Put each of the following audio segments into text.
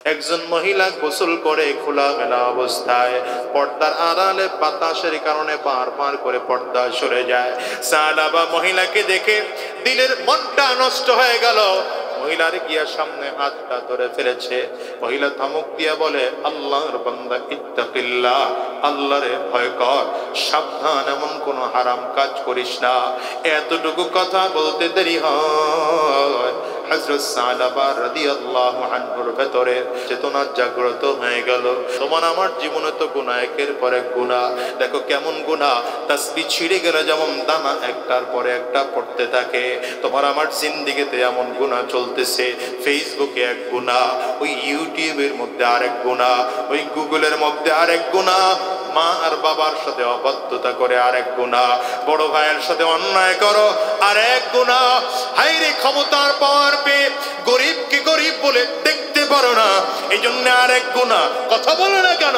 একজন মহিলা গোসল করে খোলামেলা অবস্থায় পর্দার আড়ালে বাতাসের কারণে পার করে পর্দা সরে যায়। সালাবা মহিলাকে দেখে দিলের মনটা নষ্ট হয়ে গেল। মহিলার গিয়া সামনে হাতটা ধরে ফেলেছে। মহিলা ধমক দিয়া বলে, আল্লাহর বান্দা ইত্তাকিল্লাহ, আল্লাহরে ভয় কর, সাবধান, এমন কোন হারাম কাজ করিস না। এতটুকু কথা বলতে দেরি হয় হযরত সালাবা রাদিয়াল্লাহু আনহুর ভেতরে চেতনা জাগ্রত হয়ে গেল। তোমার আমার জীবনে তো গুনাহ একের পর এক গুনাহ। দেখো কেমন গুনাহ, তাসবিহ ছিঁড়ে গেলে যেমন দানা একটার পরে একটা পড়তে থাকে, তোমার আমার জিন্দেগিতে এমন গুনাহ চলতেছে। ফেসবুকে এক গুনাহ, ওই ইউটিউবের মধ্যে আরেক গুনাহ, ওই গুগলের মধ্যে আরেক গুনাহ, মা আর বাবার সাথে অবাধ্যতা করে আরেক গুনাহ, বড় ভাইয়ের সাথে অন্যায় করো আরেক গুনাহ। হায়রে ক্ষমতার পাওয়ার পেয়ে গরিবকে গরিব বলে দেখতে পারো না, এই জন্য আরেক গুনাহ। কথা বলো না কেন?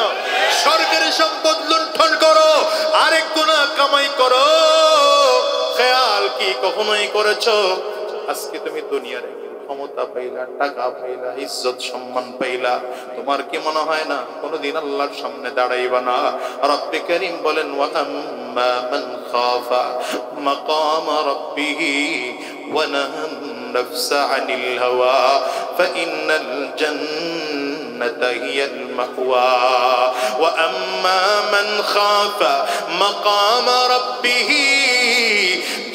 সরকারি সম্পদ লুণ্ঠন করো, আরেক গুনাহ কামাই করো। খেয়াল কি কখনোই করেছো? আজকে তুমি দুনিয়ার ক্ষমতা পাইলা, টাকা পাইলা, ইজ্জত সম্মান পাইলা, তোমার কি মনে হয় না কোনদিন আল্লাহর সামনে দাঁড়াইবা না? রব্বে কারীম বলেন, ওয়া আম্মা মান খাফা মাকাম রাব্বিহি ওয়া নাহান নাফসা আনিল হাওয়া ফাইন্নাল জান্নাতা হিয়াল মাওয়া ওয়া আম্মা মান খাফা মাকাম রাব্বিহি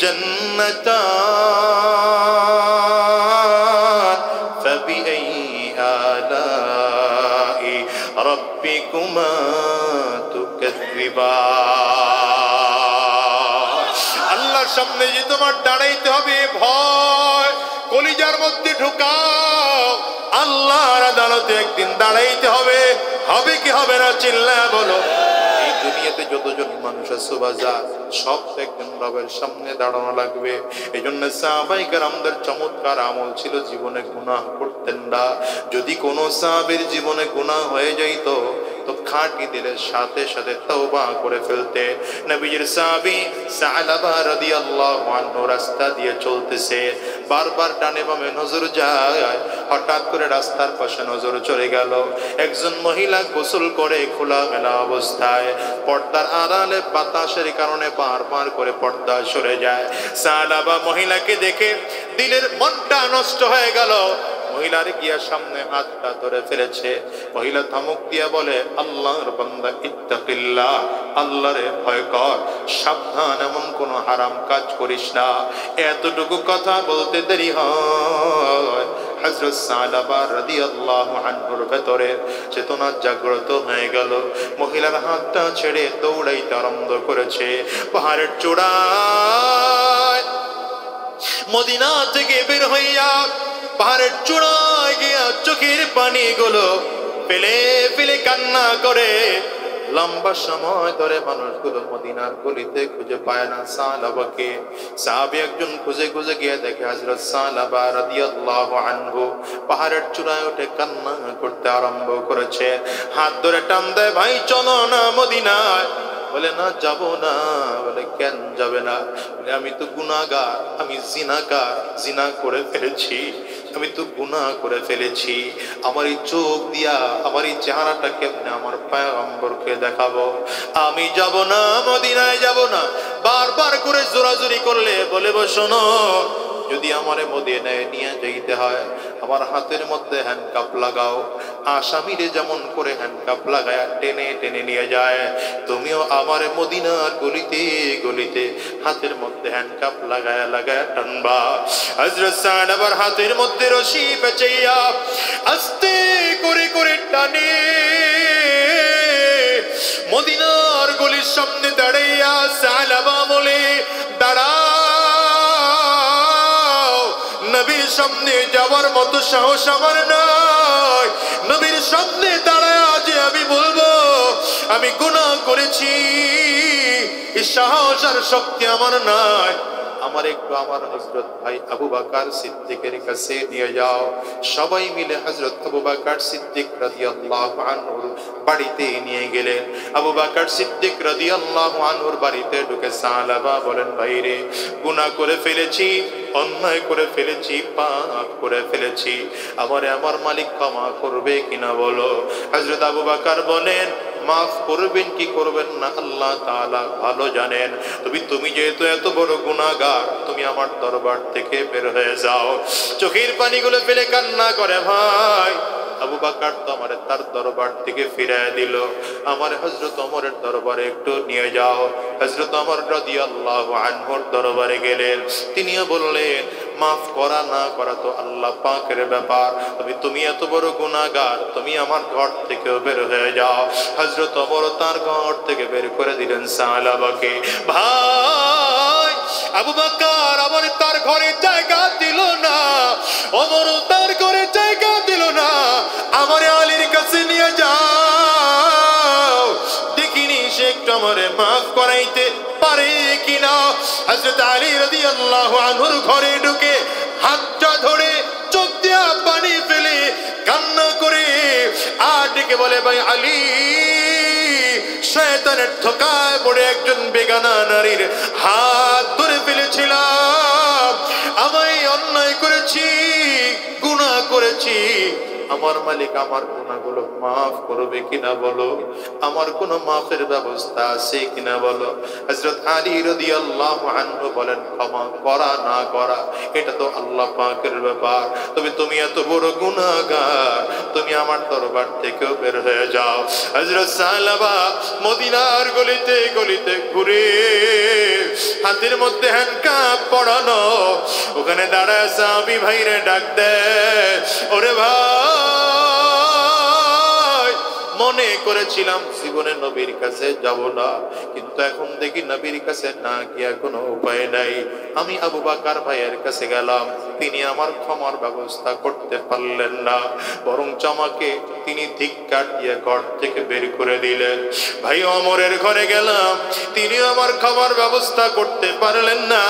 জান্নাতান فبأي آلاء ربكما تكذبان। আল্লাহর সামনে যে তোমার দাঁড়াইতে হবে, ভয় কলিজার মধ্যে ঢুকাও। আল্লাহর আদালতে একদিন দাঁড়াইতে হবে। হবে কি হবে না চিল্লায়া বলো। এই দুনিয়াতে যতজন মানুষ আছে বাজার, সব একদিন রবের সামনে দাঁড়ানো লাগবে। এই জন্য সাহাবায়ে কেরামদের চমৎকার আমল ছিল, জীবনে গুনাহ করতেন না। যদি কোনো সাহাবীর জীবনে গুনাহ হয়ে যাইত তো খাঁটি দিলের সাথে সাথে তওবা করে ফেলতে। নবীজির সাহাবী সালাবা রাদিয়াল্লাহু আনহু রাস্তা দিয়ে চলতেছে, বারবার ডানে বামে নজর যায়। হঠাৎ করে রাস্তার পাশে নজর চলে গেল, একজন মহিলা গোসল করে খোলামেলা অবস্থায় পর্দার আড়ালে বাতাসের কারণে পার করে পর্দা সরে যায়। সালাবা মহিলাকে দেখে দিলের মনটা নষ্ট হয়ে গেল। মহিলার গিয়া সামনে হাতটা ধরে ফেলেছে। মহিলা ধমক দিয়া বলে, আল্লাহর বান্দা ইত্তাকিল্লাহ, আল্লাহরে ভয় কর, সাবধান, এমন কোন হারাম কাজ করিস না। এতটুকু কথা বলতে দেরি হয় হযরত সালাবা রাদিয়াল্লাহু আনহুর ভেতরে চেতনা জাগ্রত হয়ে গেল। মহিলার হাতটা ছেড়ে দৌড়াইতে আরম্ভ করেছে। পাহাড়ের চূড়ায় মদিনা থেকে বের হইয়া পাহাড়ের চূড়ায় গিয়া চোখের পানিগুলো ফেলে ফেলে কান্না করে। লম্বা সময় ধরে মানুষগুলো মদিনার গলিতে খুঁজে পায় না সালাবাকে। সাহাবী একজন খুঁজে খুঁজে গিয়ে দেখে হযরত সালাবা রাদিয়াল্লাহু আনহু পাহাড়ের চূড়ায় উঠে কান্না করতে আরম্ভ করেছে। হাত ধরে টান দেয়, ভাই চলো না মদিনায়। বলে না, যাব না। বলে কেন যাবে না? বলে আমি তো গুনাহগার, আমি জিনাকার, জিনা করে ফেলেছি, আমি তো গুনাহ করে ফেলেছি। আমার এই চোখ দিয়া আমার এই চেহারাটা কেমনে আমার পয়গম্বরকে দেখাবো? আমি যাব না, মদিনায় যাব না। বারবার করে জোরাজুরি করলে বলে, শোনো, যদি আমারে মদিনায় নিয়ে যাইতে হয় আমার হাতের মধ্যে হ্যান্ডকাপ লাগাও। আসামিরে যেমন করে হ্যান্ডকাপ লাগায় টেনে টেনে নিয়ে যায়, তুমিও আমারে মদিনার গলিতে গলিতে হাতের মধ্যে হ্যান্ডকাপ লাগায় লাগায় টানবা। হযরত সালাবার হাতের মধ্যে রশি পেঁচাইয়া আস্তে করে করে টানে। মদিনার গলির সামনে দাঁড়াইয়া সালাবা বলে, দাঁড়াও, নবীর সামনে যাওয়ার মতো সাহস আমার নাই। নবীর সামনে দাঁড়ায় যে আমি বলবো আমি গুনাহ করেছি, এই সাহস আর শক্তি আমার নাই। আমার একটু আমার হযরত ভাই আবু বকর সিদ্দিকের কাছে নিয়ে যাও। সবাই মিলে হযরত আবু বকর সিদ্দিক রাদিয়াল্লাহু আনহুর বাড়িতে নিয়ে গেলেন। আবু বকর সিদ্দিক রাদিয়াল্লাহু আনহুর বাড়িতে ঢুকে সাহাবা বলেন, ভাইরে গুনাহ করে ফেলেছি, অন্যায় করে ফেলেছি, পাপ করে ফেলেছি, আমারে আমার মালিক ক্ষমা করবে কিনা বলো। হযরত আবু বকর বলেন, মাফ করবেন কি করবেন না আল্লাহ তাআলা ভালো জানেন। তুমি যেহেতু এত বড় গুনাহগার, তুমি আমার দরবার থেকে বের হয়ে যাও। চোখের পানিগুলো ফেলে কান্না করে ভাই আবু বকর তো আমারে তার দরবার থেকে ফিরিয়ে দিল, আমার হযরত ওমরের দরবারে একটু নিয়ে যাও। হযরত ওমর রাদিয়াল্লাহু আনহুর দরবারে গেলেন। তিনিও বললেন, মাফ করা না করা তো আল্লাহ পাকের ব্যাপার, তবে তুমি এত বড় গুনাহগার, তুমি আমার ঘর থেকে বের হয়ে যাও। হযরত ওমর তার ঘর থেকে বের করে দিলেন সাহাবাকে। ভাই আবু বকর আবার তার ঘরে জায়গা দিল না, ওমর তার ঘরে জায়গা দিল না। আমারে আলীর কাছে নিয়ে যাও, দেখিনি সে একটু আমারে মাফ করাইতে পারে কিনা। হযরত আলী রাদিয়াল্লাহু আনহুর ঘরে ঢুকে হাতটা ধরে চোখ দিয়া পানি ফেলে কান্না করে আর ডেকে বলে, ভাই আলী, শয়তানের ধোঁকায় পড়ে একজন বেগানা নারীর হাত ধরে ফেলেছিলাম, আমি অন্যায় করেছি, গুনাহ করেছি, আমার মালিক আমার গুনাহগুলো মাফ করবে কিনা বলো, আমার কোনো মাফের ব্যবস্থা আছে কিনা বলো। হযরত আলী রাদিয়াল্লাহু আনহু বলেন, ক্ষমা করা না করা এটা তো আল্লাহ পাকের ব্যাপার, তবে তুমি এত বড় গুনাহগার, তুমি আমার দরবার থেকে বের হয়ে যাও। হযরত সাহাবা মদিনার গলিতে গলিতে ঘুরে, হাতের মধ্যে হ্যান্ডকাপ পরানো, ওখানে দাঁড়ায় সাহাবী ভাইরে ডাক দেয়, ওরে ভাই, মনে করেছিলাম জীবনে নবীর কাছে যাব না, কিন্তু এখন দেখি নবীর কাছে না গিয়া কোনো উপায় নাই। আমি আবু বকর ভাইয়ের কাছে গেলাম, তিনি আমার ক্ষমার ব্যবস্থা করতে পারলেন না, বরং আমাকে তিনি ধিক্কার দিয়ে ঘর থেকে বের করে দিলেন। ভাই ওমরের ঘরে গেলাম, তিনি আমার ক্ষমার ব্যবস্থা করতে পারলেন না,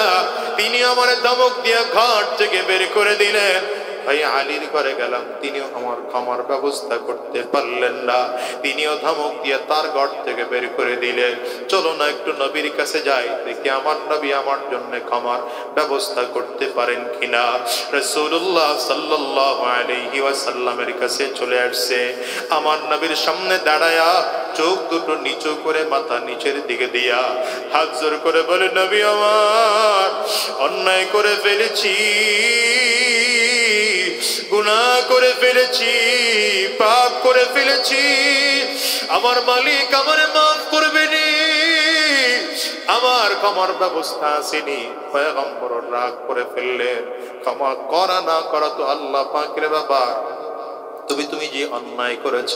তিনি আমার ধমক দিয়ে ঘর থেকে বের করে দিলেন। ভাই আলীর ঘরে গেলাম, তিনিও আমার ক্ষমার ব্যবস্থা করতে পারলেন না, তিনিও ধমক দিয়ে তার ঘর থেকে বের করে দিলেন। চলো না একটু নবীর কাছে যাই, দেখি আমার নবী আমার জন্য ক্ষমার ব্যবস্থা করতে পারেন কিনা। রাসূলুল্লাহ সাল্লাল্লাহু আলাইহি ওয়াসাল্লামের কাছে চলে আসছে, আমার নবীর সামনে দাঁড়ায়া চোখ দুটো নিচু করে মাথা নিচের দিকে দিয়া হাত জোর করে বলে, নবী আমার অন্যায় করে ফেলেছি, গুনাহ করে ফেলেছি, পাপ করে ফেলেছি, আমার মালিক আমারে মাফ করবেনি, আমার ক্ষমার ব্যবস্থা আসেনি। পয়গম্বর রাগ করে ফেললেন, ক্ষমা করা না করা তো আল্লাহ পাকের ব্যাপার, তুমি যে অন্যায় করেছ,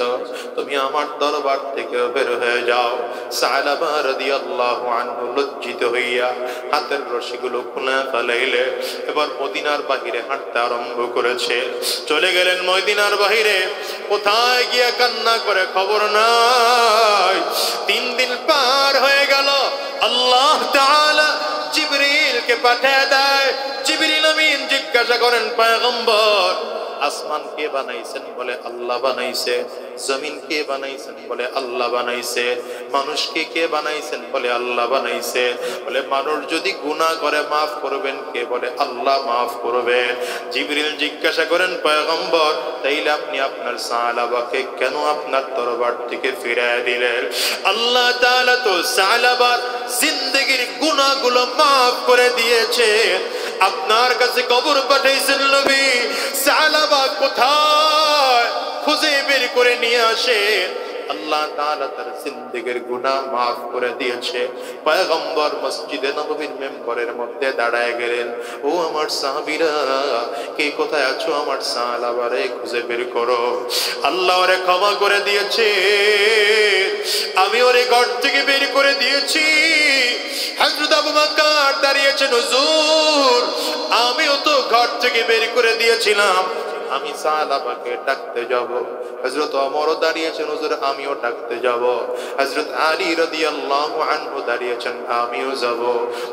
তুমি আমার দরবার থেকে বের হয়ে যাও। সাহাবা রাদিয়াল্লাহু আনহু লজ্জিত হইয়া হাতের রশিগুলো খুলে ফেলাইলে, এবার মদিনার বাহিরে হাঁটতে আরম্ভ করেছে। চলে গেলেন মদিনার বাহিরে, কোথায় গিয়ে কান্না করে খবর নাই। 3 দিন পার হয়ে গেল, আল্লাহ তাআলা জিবরিলকে পাঠিয়ে দেয়। জিবরিল আমিন জিজ্ঞাসা করেন, পয়গম্বর আসমান কে বানাইছেন? বলে আল্লাহ বানাইছে। জমিন কে বানাইছেন? বলে আল্লাহ বানাইছে। মানুষকে কে বানাইছেন? বলে আল্লাহ বানাইছে। বলে মানুষ যদি গুনাহ করে মাফ করবেন কে? বলে আল্লাহ মাফ করবেন। জিবরিল জিজ্ঞাসা করেন, পয়গম্বর তাইলে আপনি আপনার সাহাবাকে কেন আপনার দরবার থেকে ফিরিয়ে দিলেন? আল্লাহ তাআলা তো সাহাবার জিন্দেগীর গুনাহগুলো মাফ করে দিয়েছে, আপনার কাছে কবর পাঠাইছেন নবী। সাহাবা কোথায় খুঁজে বের করে নিয়ে আসেন। আল্লাহ তাআলা তার জিন্দেগীর গুনাহ মাফ করে দিয়েছে। পয়গম্বর মসজিদে নববীর মেম্বরের মধ্যে দাঁড়ায় গেলেন, ও আমার সাহাবীরা, কে কোথায় আছো? আমার সাহাবারে খুঁজে বের করো। আল্লাহ ওরে ক্ষমা করে দিয়েছে, আমি ওরে ঘর থেকে বের করে দিয়েছি। হযরত আবু বকর দাঁড়িয়েছেন, হুজুর আমিও তো ঘর থেকে বের করে দিয়েছিলাম, আমি সাহাবাকে ডাকতে যাব। হযরত ওমর দাঁড়িয়েছেন, হুজুর আমিও ডাকতে যাব। হযরত আলী রাদিয়াল্লাহু আনহু দাঁড়িয়েছেন, আমিও যাব।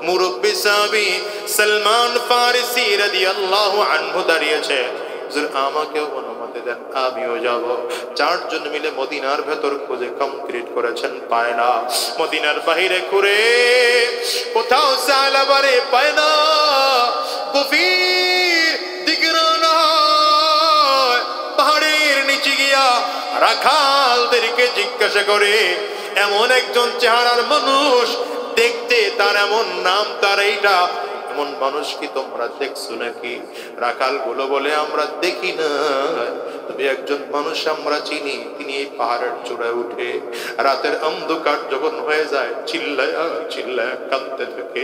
মুরব্বি সাহাবী সালমান ফারিসি রাদিয়াল্লাহু আনহু দাঁড়িয়েছে, হুজুর আমাকেও অনুমতি দেন, আমিও যাব। চারজন মিলে মদিনার ভেতর খুঁজে কমপ্লিট করেছেন, পায় না। মদিনার বাহিরে ঘুরে কোথাও সাহাবারে পায় না। গভীর দিগরানা পাহাড়ের নিচে গিয়া রাখালদেরকে জিজ্ঞাসা করে, এমন একজন চেহারার মানুষ, দেখতে তার এমন, নাম তার এইটা, এমন মানুষ কি তোমরা দেখছো নাকি? রাখাল গুলো বলে, আমরা দেখি না, তবে একজন মানুষ আমরা চিনি, তিনি এই পাহাড়ের চূড়ায় উঠে রাতের অন্ধকার যখন হয়ে যায় চিল্লায়া চিল্লায়া কাঁদতে থাকে।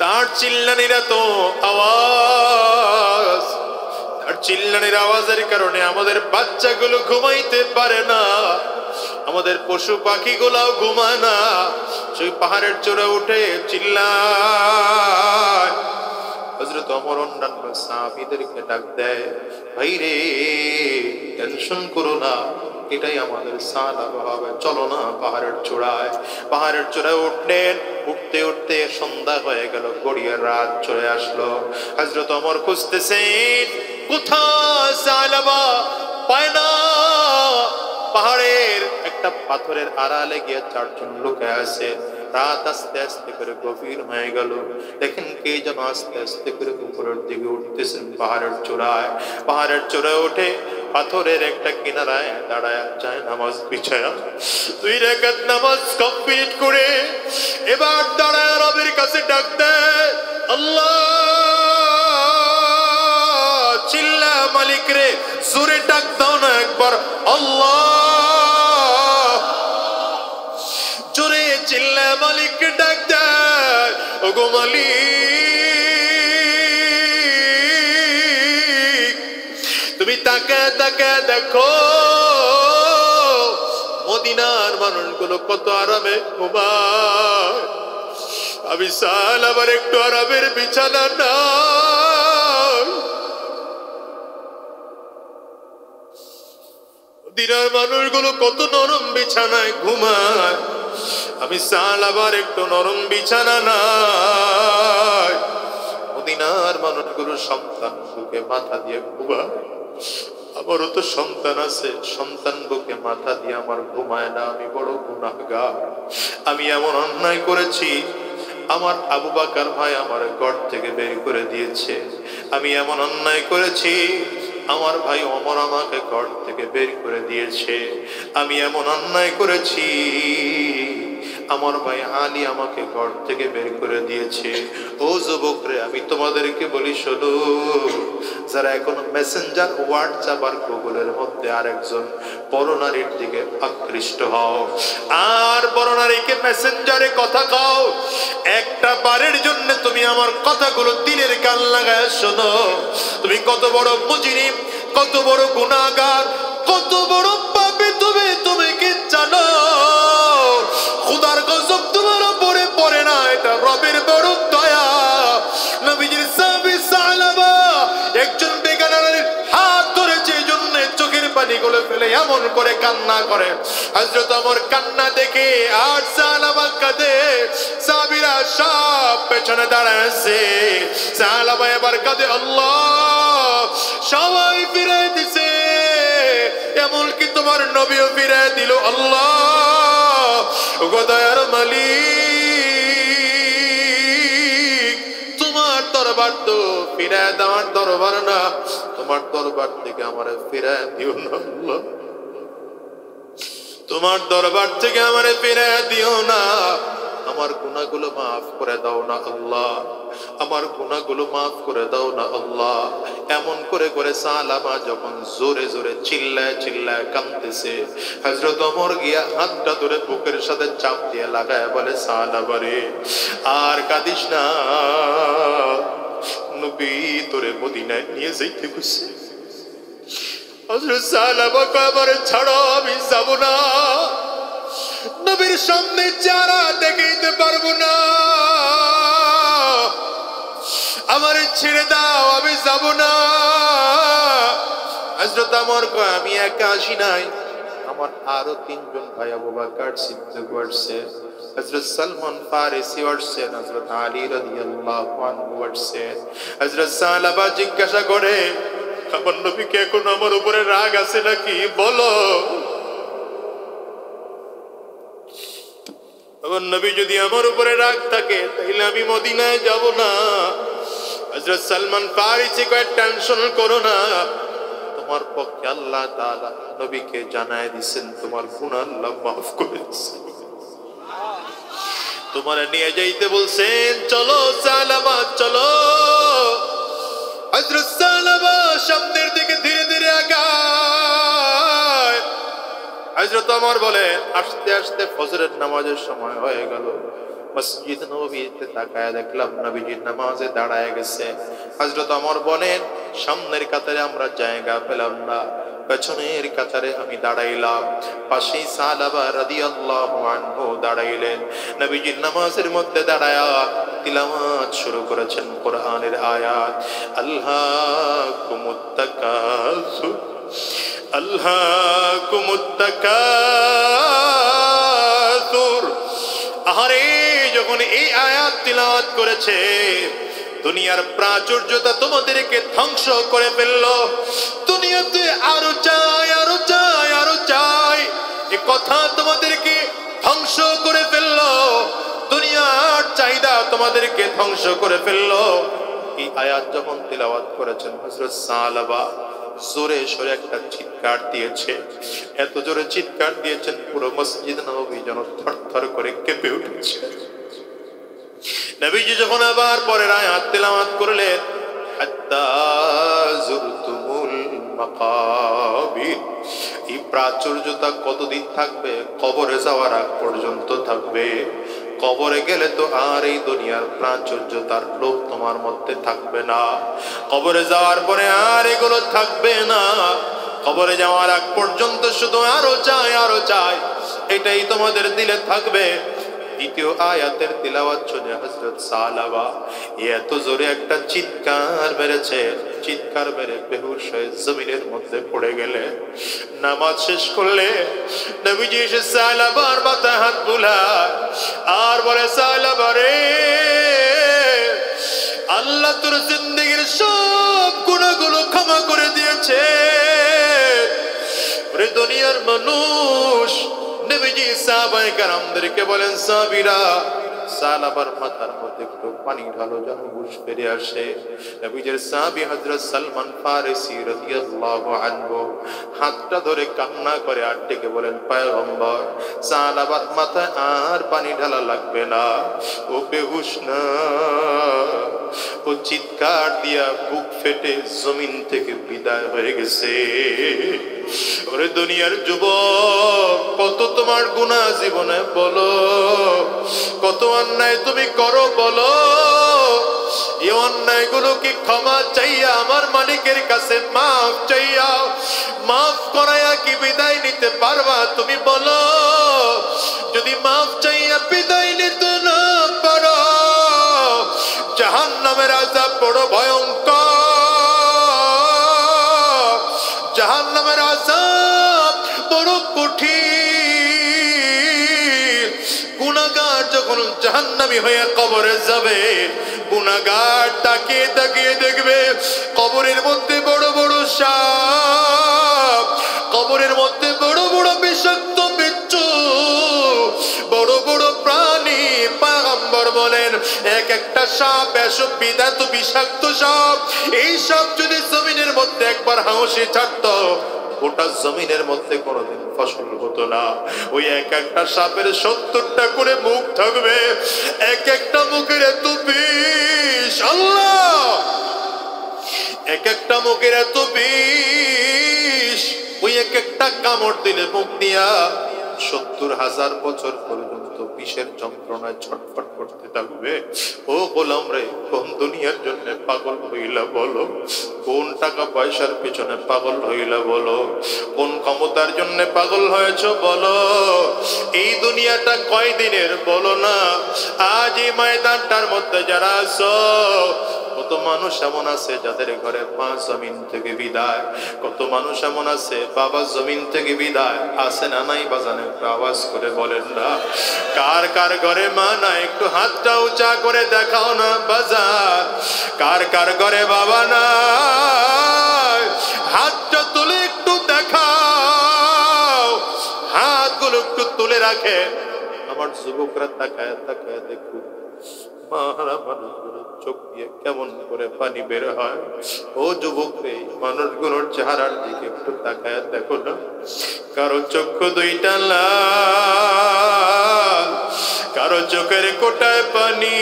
তার চিল্লানির তো আওয়াজ, তার চিল্লানির আওয়াজের কারণে আমাদের বাচ্চাগুলো ঘুমাইতে পারে না, আমাদের পশু পাখিগুলাও ঘুমায় না। সেই পাহাড়ের চূড়া উঠে চিল্লায়। হযরত ওমর অন্যান্য সাহাবীদেরকে ডাক দেয়, ভাই রে টেনশন করো না, এটাই আমাদের সাহাবা হবে, চলো না পাহাড়ের চূড়ায়। পাহাড়ের চূড়ায় উঠলেন, উঠতে উঠতে সন্ধ্যা হয়ে গেল, গড়িয়ে রাত চলে আসলো। হযরত ওমর খুঁজতেছেন কোথায় সাহাবা, পায় না। পাহাড়ের একটা পাথরের আড়ালে গিয়ে চারজন লোকে আছে। রাত আস্তে আস্তে করে গভীর হয়ে গেল, দেখেন কে যেন আস্তে আস্তে করে উপরের দিকে উঠতেছেন পাহাড়ের চূড়ায়। পাহাড়ের চূড়ায় উঠে পাথরের একটা কিনারায় দাঁড়ায় যায় নামাজ বিছায়া। 2 রাকাত নামাজ কমপ্লিট করে এবার দাঁড়ায় রবের কাছে ডাক দেয়, আল্লাহ, চিল্লা মালিক রে, জোরে ডাক দাও না একবার, আল্লাহ, জোরে চিল্লা মালিক ডাক দেয়, ওগো মালিক, তুমি তাকে তাকে দেখো মদিনার মানুষগুলো কত আরামে ঘুমায়, আমি সাল আবার একটু আরামের বিছানা না। মদিনার মানুষগুলো কত নরম বিছানায় ঘুমায়, আমি সাল আবার একটু নরম বিছানা নাই। মদিনার মানুষগুলো সন্তান বুকে মাথা দিয়ে ঘুমায়, আমারও তো সন্তান আছে, সন্তান বুকে মাথা দিয়ে আমার ঘুমায় না। আমি বড় গুনাহগার, আমি এমন অন্যায় করেছি, আমার আবু বকর ভাই আমার ঘর থেকে বের করে দিয়েছে। আমি এমন অন্যায় করেছি, আমার ভাই ওমর আমাকে ঘর থেকে বের করে দিয়েছে। আমি এমন অন্যায় করেছি, আমার ভাই আলী আমাকে ঘর থেকে বের করে দিয়েছে। ও যুবকরে, আমি তোমাদেরকে বলি শোনো, যারা এখন মেসেঞ্জার, হোয়াটসঅ্যাপ আর গুগলের মধ্যে আরেকজন পরনারীর দিকে আকৃষ্ট হও, আর পরনারীকে মেসেঞ্জারে কথা কও, একটা বারের জন্য তুমি আমার কথাগুলো দিলের কান লাগায় শোনো, তুমি কত বড় মুজরিম, কত বড় গুনাহগার, কত বড় পাপী তুমি কি জানো? খুদার গজব তোমার উপরে পড়ে না, এটা রবের বড় দয়া। নবীজির সাহাবী সাহাবা একজন বেগানার হাত ধরেছে, এই জন্য চোখের পানিগুলো ফেলে এমন করে কান্না করে। হযরত ওমর কান্না দেখে আর সাহাবা কাঁদে, সাহাবীরা সব পেছনে দাঁড়ায় আছে। সাহাবা এবার কাঁদে, আল্লাহ, সবাই ফিরে দিছে, এমনকি তোমার নবীও ফিরে দিল, আল্লাহ গো দয়ার মালিক, তোমার দরবার তো ফিরে দেওয়ার দরবার না, তোমার দরবার থেকে আমার ফিরে দিও না আল্লাহ, তোমার দরবার থেকে আমার ফিরে দিও না, আমার গুনাহগুলো মাফ করে দাও না আল্লাহ, আমার গুনাহগুলো মাফ করে দাও না আল্লাহ। এমন করে করে সালামা যখন জোরে জোরে চিল্লায় চিল্লায় কাঁদতেছে, হযরত ওমর গিয়া হাতটা ধরে বুকের সাথে চাপ দিয়ে লাগায় বলে, সালামা রে আর কাঁদিস না, নবী তোরে মদিনায় নিয়ে যাইতে কইছে। হযরত সালামা কয়, আমারে ছাড়ো, আমি যাব না, নবীর সামনে চেহারা দেখাইতে পারবো না। আমার ছেড়ে দাও, আমি যাব না। হযরত ওমর কয় আমি একা আসি নাই, আমার আরো তিনজন ভাই আবু বকর সিদ্দিক আসছে, হযরত সালমান ফারিসি আসছেন, হযরত আলী রাদিয়াল্লাহু আনহু আসছেন। হযরত সালাবা জিজ্ঞাসা করে আমার নবীকে এখন আমার উপরে রাগ আছে নাকি বলো। আমার নবী যদি আমার উপরে রাগ থাকে তাহলে আমি মদিনায় যাব না। হযরত সালমান ফারিসি কয় টেনশন করো না, তোমার পক্ষে আল্লাহ তাআলা নবীকে জানায় দিবেন তোমার গুনাহ আল্লাহ maaf করে দিবেন, তোমারে নিয়ে যাইতে বলছেন, চলো সালাবা চলো। হযরত সালাবা সামনের দিকে ধীরে ধীরে আগায়। হযরত ওমর বলে আস্তে আস্তে ফজরের নামাজের সময় হয়ে গেল, মসজিদ নববীতে তাকায় দেখলাম নবীজি নামাজে দাঁড়ায় গেছে। হযরত ওমর বলেন সামনের কাতারে আমরা জায়গা পেলাম না, পেছনের কাতারে আমি দাঁড়াইলাম, পাশেই সালাবা রাদিয়াল্লাহু আনহু দাঁড়াইলেন। নবীজি নামাজের মধ্যে দাঁড়ায়া তিলাওয়াত শুরু করেছেন কোরআনের আয়াত, আল্লাহকুমুত তাকাসুর আল্লাহকুমুত তাকাসুর। আহারে যখন এই আয়াত তিলাওয়াত করেছে, দুনিয়ার প্রাচুর্যতা তোমাদেরকে ধ্বংস করে ফেললো, দুনিয়াতে আরো চাই আরো চাই আরো চাই, এই কথা তোমাদেরকে ধ্বংস করে ফেললো, দুনিয়ার চাহিদা তোমাদেরকে ধ্বংস করে ফেললো। এই আয়াত যখন তিলাওয়াত করেছেন হযরত সালাবা জোরে সরে একটা চিৎকার দিয়েছে, এত জোরে চিৎকার দিয়েছেন পুরো মসজিদ নববী যেন থরথর করে কেঁপে উঠেছে। নবীজি যখন আবার পরের আয়াত তিলাওয়াত করলেন, হাত্তা যুরতুমুল মাকাবির, এই প্রাচুর্যতা কতদিন থাকবে? কবরে যাওয়ার আগ পর্যন্ত থাকবে। কবরে গেলে তো আর এই দুনিয়ার প্রাচুর্যতার লোভ তোমার মধ্যে থাকবে না, কবরে যাওয়ার পরে আর এগুলো থাকবে না। কবরে যাওয়ার আগ পর্যন্ত শুধু আরো চাই আরো চাই, এটাই তোমাদের দিলে থাকবে। দ্বিতীয় আয়াতের তিলাওয়াত শুনে হযরত সালাবা এত জোরে একটা চিৎকার মেরেছে, চিৎকার মেরে বেহুশ হয়ে জমিনের মধ্যে পড়ে গেলে। নামাজ শেষ করলে নবীজি এসে সালাবার মাথায় হাত বুলায় আর বলে, সালাবা রে, আল্লাহ তোর জিন্দেগীর সব গুনাহগুলো ক্ষমা করে দিয়েছে। ওরে দুনিয়ার মানুষ, নবীজি সাহাবায়ে কেরামদেরকে বলেন, সাহাবীরা সালাবার মাথার মধ্যে একটু পানি ঢালো যেন হুঁশ ফিরে আসে। নবীজির সাহাবী হযরত সালমান ফারিসি রাদিয়াল্লাহু আনহু হাতটা ধরে কান্না করে আর ডেকে বলেন, পয়গম্বর সালাবার মাথায় আর পানি ঢালা লাগবে না, ও বেহুশ না, ও চিৎকার দিয়া বুক ফেটে জমিন থেকে বিদায় হয়ে গেছে। ওরে দুনিয়ার যুবক, কত তোমার গুনাহ জীবনে বলো, কত অন্যায় তুমি করো বলো, এই অন্যায়গুলো কি ক্ষমা চাইয়া আমার মালিকের কাছে মাফ চাইয়া মাফ করায়া কি বিদায় নিতে পারবা? তুমি বলো, যদি মাফ চাইয়া বিদায় নিতে না পারো, জাহান্নামের আযাব বড় ভয়ঙ্কর, জাহান্নামের আযাব বড় কঠিন। গুনাহগার যখন জাহান্নামী হয়ে কবরে যাবে, গুনাহগার তাকিয়ে তাকিয়ে দেখবে কবরের মধ্যে বড় বড় সাপ, কবরের মধ্যে বড় বড় বিষাক্ত বিচ্ছু, বড় বড় প্রাণী। পয়গম্বর বলেন, এক একটা সাপ এসব বিধাত বিষাক্ত সাপ, এই সাপ যদি জমিনের মধ্যে একবার হাউসে ছাড়তো, গোটা জমিনের মধ্যে কোনোদিন ফসল হতো না। ওই এক একটা সাপের 70টা করে মুখ থাকবে, এক একটা মুখের এত বিষ, আল্লাহ, এক একটা মুখের এত বিষ, ওই এক একটা কামড় দিলে মুখ দিয়া 70,000 বছর পর্যন্ত বিষের যন্ত্রণায় ছটফট করতে থাকবে। ও গোলাম রে, কোন দুনিয়ার জন্য পাগল হইলা বলো, কোন টাকা পয়সার পিছনে পাগল হইলা বলো, কোন ক্ষমতার জন্য পাগল হয়েছ বলো, এই দুনিয়াটা কয়দিনের বলো না। আজ এই ময়দানটার মধ্যে যারা আছো, কত মানুষ এমন আছে যাদের ঘরে মা জমিন থেকে বিদায়, কত মানুষ এমন আছে বাবা জমিন থেকে বিদায়। আছে না নাই বাজানে? একটু আওয়াজ করে বলেন না। কার কার ঘরে মা না? একটু হাতটা উঁচা করে দেখাও না বাজার। কার কার ঘরে বাবা না? হাতটা তুলে একটু দেখাও, হাতগুলো একটু তুলে রাখে। আমার যুবকরা তাকায় তাকায় দেখুন মারা মানুষগুলোর চোখ দিয়ে কেমন করে পানি বের হয়। ও যুবক রে, মানুষগুলোর চেহারার দিকে একটু তাকায় দেখো না। কারো চক্ষু দুইটা লাল, কারো চোখের কোটায় পানি,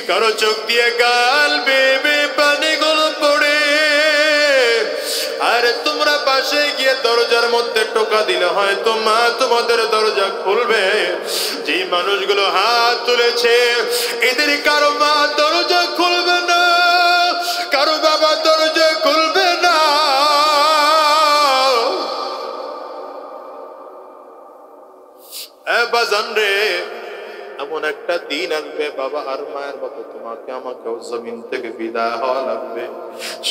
কারো চোখ দিয়ে গাল বেবে পানিগুলো পড়ে। আরে তোমরা পাশে গিয়ে দরজার মধ্যে টোকা দিলে হয়তো মা তোমাদের দরজা খুলবে। যে মানুষগুলো হাত তুলেছে এদের কারো মা দরজা খুলবে না, কারো বাবা দরজা খুলবে না। বাজান রে, এমন একটা দিন আসবে বাবা আর মায়ের মতো তোমাকে আমাকেও জমিন থেকে বিদায় হওয়া লাগবে।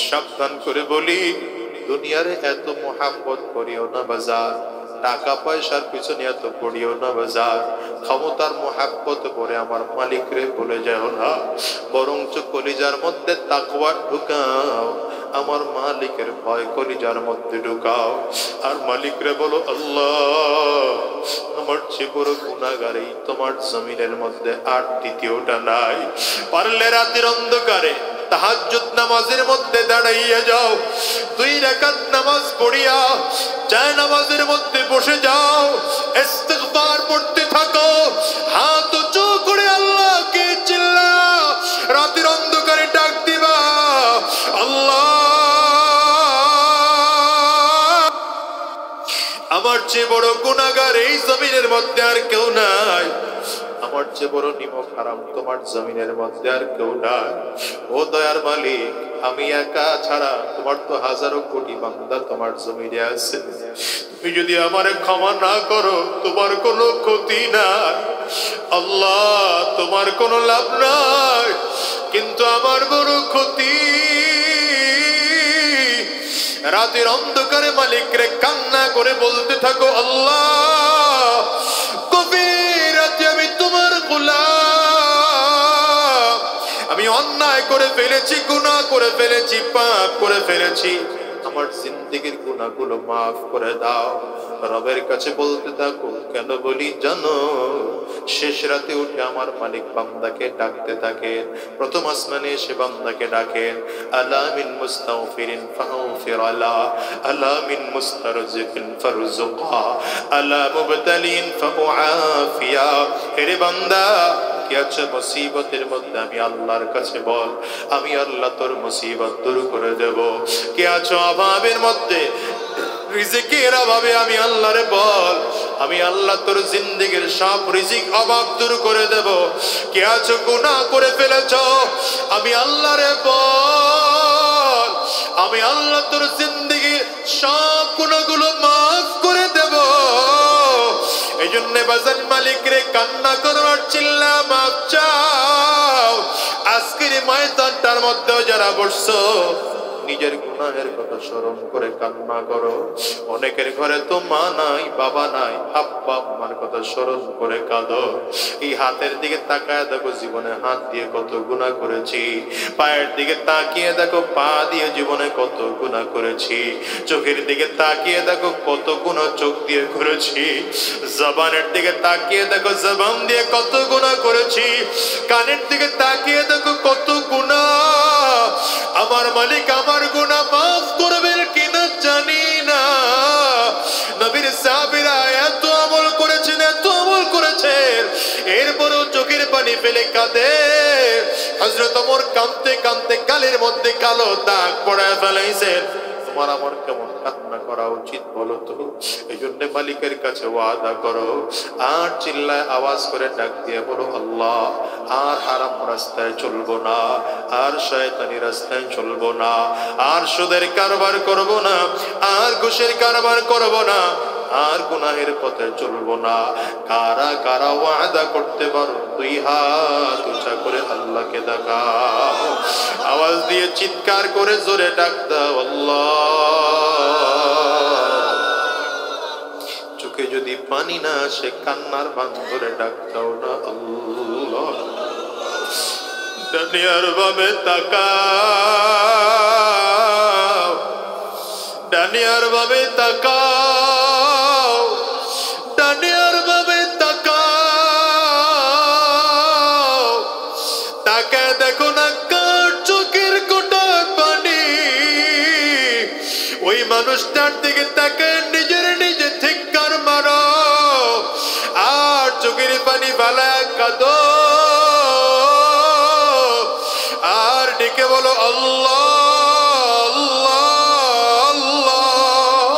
সাবধান করে বলি, দুনিয়ার এত মোহাম্মত করিও না বাজার, টাকা পয়সার পিছনে এত পড়িও না বাজার, ক্ষমতার মোহাব্বত করে আমার মালিক রে বলে যাও না, বরঞ্চ কলিজার মধ্যে তাকওয়া ঢুকাও, আমার মালিকের ভয় কলিজার মধ্যে ঢুকাও। আর মালিক রে বলো, আল্লাহ আমার চেয়ে বড় গুনাহগার এই তোমার জমিনের মধ্যে আর দ্বিতীয়টা নাই। পারলে রাতের অন্ধকারে তাহাজ্জুদ নামাজের মধ্যে দাঁড়াইয়া যাও, 2 রাকাত নামাজ পড়িয়া যায় নামাজের মধ্যে বসে যাও, ইস্তিগফার পড়তে থাকো, হাত উঁচু করে আল্লাহকে চিল্লা রাতের অন্ধকারে ডাক দিবা, আল্লাহ আমার চেয়ে বড় গুনাহগার এই জমিনের মধ্যে আর কেউ নাই, আমার চেয়ে বড় নিমক হারাম তোমার জমিনের মধ্যে আর কেউ নাই। ও দয়ার মালিক, আমি একা ছাড়া তোমার তো হাজারো কোটি বান্দা তোমার জমিনে আছে। তুমি যদি আমারে ক্ষমা না করো তোমার কোনো ক্ষতি নাই আল্লাহ, তোমার কোনো লাভ নাই, কিন্তু আমার বড় ক্ষতি। রাতের অন্ধকারে মালিক রে কান্না করে বলতে থাকো, আল্লাহ গভীর রাতে আমি তোমার গোলাম, আমি অন্যায় করে ফেলেছি, গুনাহ করে ফেলেছি, পাপ করে ফেলেছি, আমার জিন্দেগীর গুনাহগুলো মাফ করে দাও। রবের কাছে বলতে থাকো। কেন বলি জানো? শেষ রাতে উঠে আমার মালিক বান্দাকে ডাকতে থাকেন। প্রথম আসমানে এসে বান্দাকে ডাকেন, আলা মিন মুস্তাগফিরিন ফাগফির আলা, আলা মিন মুস্তারজিকিন ফারজুকা, আলা মুবতালিন ফাউআফিয়া। হে বান্দা, কি আছে মুসিবতের মধ্যে আমি আল্লাহর কাছে বল, আমি আল্লাহ তোর মুসিবত দূর করে দেব। কি আছো অভাবের মধ্যে, রিজিকের অভাবে, আমি আল্লাহরে বল, আমি আল্লাহ তোর জিন্দেগীর সব রিজিক অভাব দূর করে দেব। কে আছো গুনাহ করে ফেলেছ, আমি আল্লাহরে বল, আমি আল্লাহ তোর জিন্দেগীর সব গুনাহগুলো মাফ করে দেব। এই জন্য বাজান মালিক রে কান্না করো আর চিল্লা মাফ চাও। আজকের ময়দানটার মধ্যে যারা বসছো নিজের গুনাহের কথা স্মরণ করে কান্না করো। অনেকের ঘরে তো মা নাই, বাবা নাই, আব্বা আম্মার কথা স্মরণ করে কাঁদো। এই হাতের দিকে তাকায় দেখো, জীবনে হাত দিয়ে কত গুনাহ করেছি। পায়ের দিকে তাকিয়ে দেখো, পা দিয়ে জীবনে কত গুনাহ করেছি। চোখের দিকে তাকিয়ে দেখো, কত গুনাহ চোখ দিয়ে করেছি। জবানের দিকে তাকিয়ে দেখো, জবান দিয়ে কত গুনাহ করেছি। কানের দিকে তাকিয়ে দেখো, কত গুনাহ। আমার মালিক আমার গুনাহ মাফ করবেন কিনা জানি না। নবীর সাহাবীরা এত আমল করেছেন, এত আমল করেছেন, এরপরও চোখের পানি ফেলে কাঁদে। হযরত ওমর কাঁদতে কাঁদতে গালের মধ্যে কালো দাগ পড়ায় ফেলাইছেন। তোমার আমার কেমন কান্না করা উচিত বলো তো? এই জন্য মালিকের কাছে ওয়াদা করো, আর চিল্লায় আওয়াজ করে ডাক দিয়ে বলো, আল্লাহ আর হারাম রাস্তায় চলবো না, আর শয়তানি রাস্তায় চলবো না, আর সুদের কারবার করব না, আর ঘুষের কারবার করব না, আর গুনাহের পথে চলবো না। কারা কারা ওয়াদা করতে পারো? দুই হাত উঁচা করে আল্লাহকে দেখাও, আওয়াজ দিয়ে চিৎকার করে জোরে ডাক দাও আল্লাহ। চোখে যদি পানি না আসে কান্নার বাঁধ ধরে ডাক দাও না আল্লাহ। ডানিয়ার ভাবে তাকাও, ডানিয়ার ভাবে তাকাও, ডানিয়ার ভাবে তাকাও। তাকে দেখো না কার চোখের কোটার পানি। ওই মানুষটার দিকে তাকে নিজের নিজে ধিক্কার মারো আর চোখের পানি ফালা কাঁদো আর ডেকে বলো আল্লাহ আল্লাহ আল্লাহ।